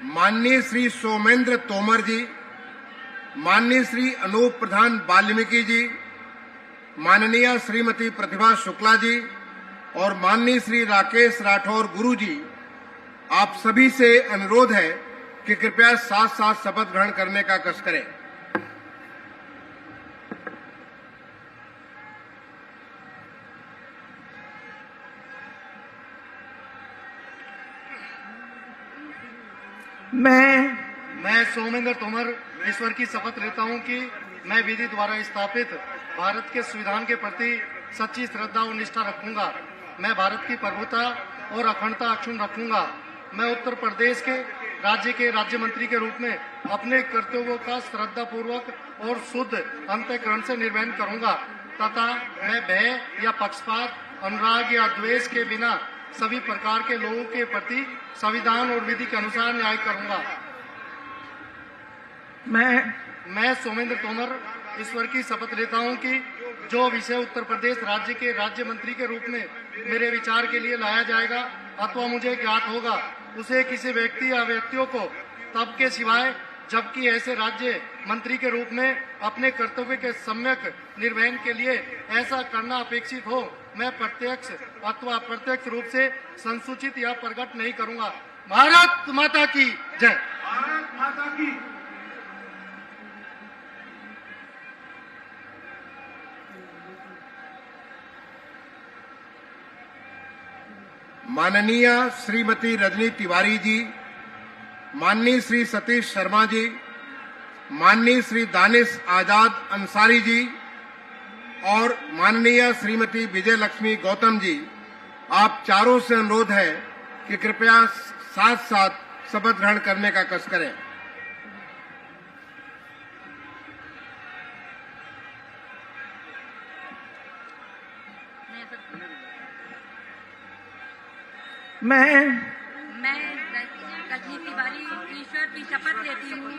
माननीय श्री सोमेंद्र तोमर जी, माननीय श्री अनूप प्रधान वाल्मीकि जी, माननीय श्रीमती प्रतिभा शुक्ला जी और माननीय श्री राकेश राठौर गुरु जी, आप सभी से अनुरोध है कि कृपया साथ साथ शपथ ग्रहण करने का कष्ट करें। मैं सोमेंद्र तोमर ईश्वर की शपथ लेता हूं कि मैं विधि द्वारा स्थापित भारत के संविधान के प्रति सच्ची श्रद्धा और निष्ठा रखूंगा। मैं भारत की प्रभुता और अखंडता अक्षुण्ण रखूंगा। मैं उत्तर प्रदेश के राज्य मंत्री के रूप में अपने कर्तव्यों का श्रद्धा पूर्वक और शुद्ध अंतःकरण से निर्वहन करूंगा तथा मैं भय या पक्षपात, अनुराग या द्वेष के बिना सभी प्रकार के लोगों के प्रति संविधान और विधि के अनुसार न्याय करूंगा। मैं सोमेंद्र तोमर ईश्वर की शपथ लेता हूं कि जो विषय उत्तर प्रदेश राज्य के राज्य मंत्री के रूप में मेरे विचार के लिए लाया जाएगा अथवा मुझे ज्ञात होगा, उसे किसी व्यक्ति या व्यक्तियों को तब के सिवाय जबकि ऐसे राज्य मंत्री के रूप में अपने कर्तव्य के सम्यक निर्वहन के लिए ऐसा करना अपेक्षित हो, मैं प्रत्यक्ष अथवा अप्रत्यक्ष रूप से संसूचित या प्रकट नहीं करूंगा। भारत माता की जय। भारत माता की। माननीय श्रीमती रजनी तिवारी जी, माननीय श्री सतीश शर्मा जी, माननीय श्री दानिश आजाद अंसारी जी और माननीय श्रीमती विजय लक्ष्मी गौतम जी, आप चारों से अनुरोध है कि कृपया साथ साथ शपथ ग्रहण करने का कष्ट करें। मैं रजनी तिवारी ईश्वर की शपथ लेती हूँ।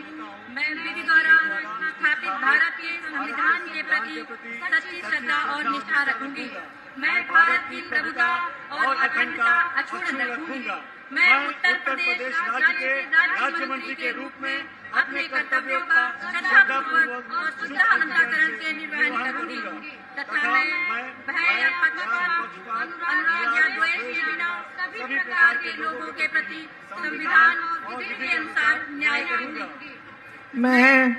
मैं विधि द्वारा स्थापित भारत के संविधान के प्रति सच्ची श्रद्धा और निष्ठा रखूंगी। मैं भारत की प्रभुता और अखंडता अक्षुण्ण रखूंगी। मैं उत्तर प्रदेश राज्य के राज्य मंत्री के रूप में अपने कर्तव्यों का श्रद्धापूर्वक और शुद्ध अंतःकरण से निर्वहन करूंगी तथा मैं भय या पक्षपात, अनुराग या द्वेष के बिना सभी प्रकार के लोगों के प्रति संविधान और विधि के अनुसार न्याय करूंगी। मैं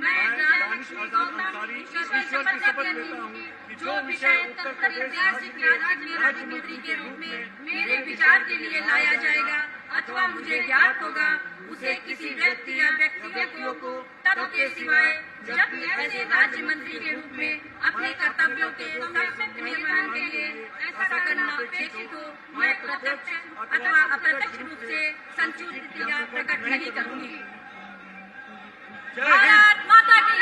राजलक्ष्मी गौतम ईश्वर की शपथ लेती हूँ कि जो विषय उत्तर प्रदेश राज्य के राज्य मंत्री के रूप में मेरे विचार के लिए लाया जाएगा अथवा मुझे ज्ञात होगा, उसे किसी व्यक्ति या व्यक्तियों को तब के सिवाय जब ऐसे राज्य मंत्री के रूप में अपने कर्तव्यों के सम्यक निर्वहन के लिए ऐसा करना अपेक्षित हो, मैं प्रत्यक्ष अथवा अप्रत्यक्ष रूप से संसूचित या प्रकट नहीं करूंगी। भारत माता की।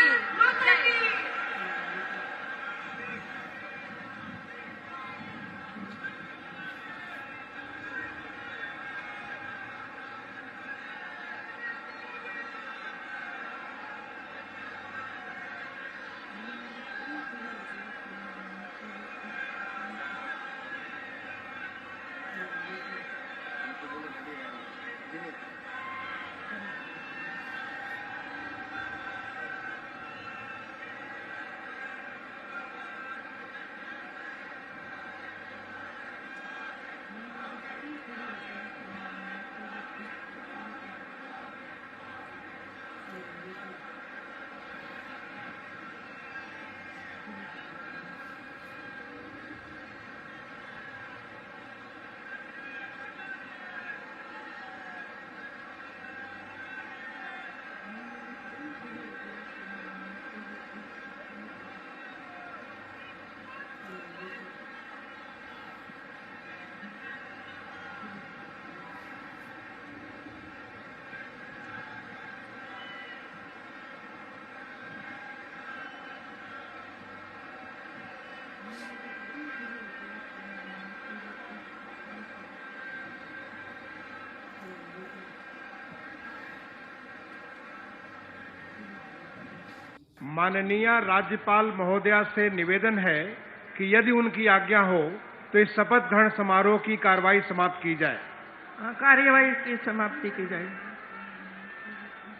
माननीय राज्यपाल महोदया से निवेदन है कि यदि उनकी आज्ञा हो तो इस शपथ ग्रहण समारोह की कार्रवाई समाप्त की जाए। कार्यवाही की समाप्ति की जाए।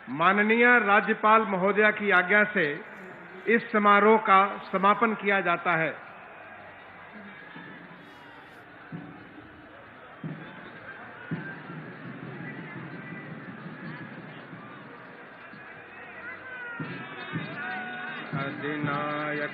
माननीय राज्यपाल महोदया की आज्ञा से इस समारोह का समापन किया जाता है। अधिनायक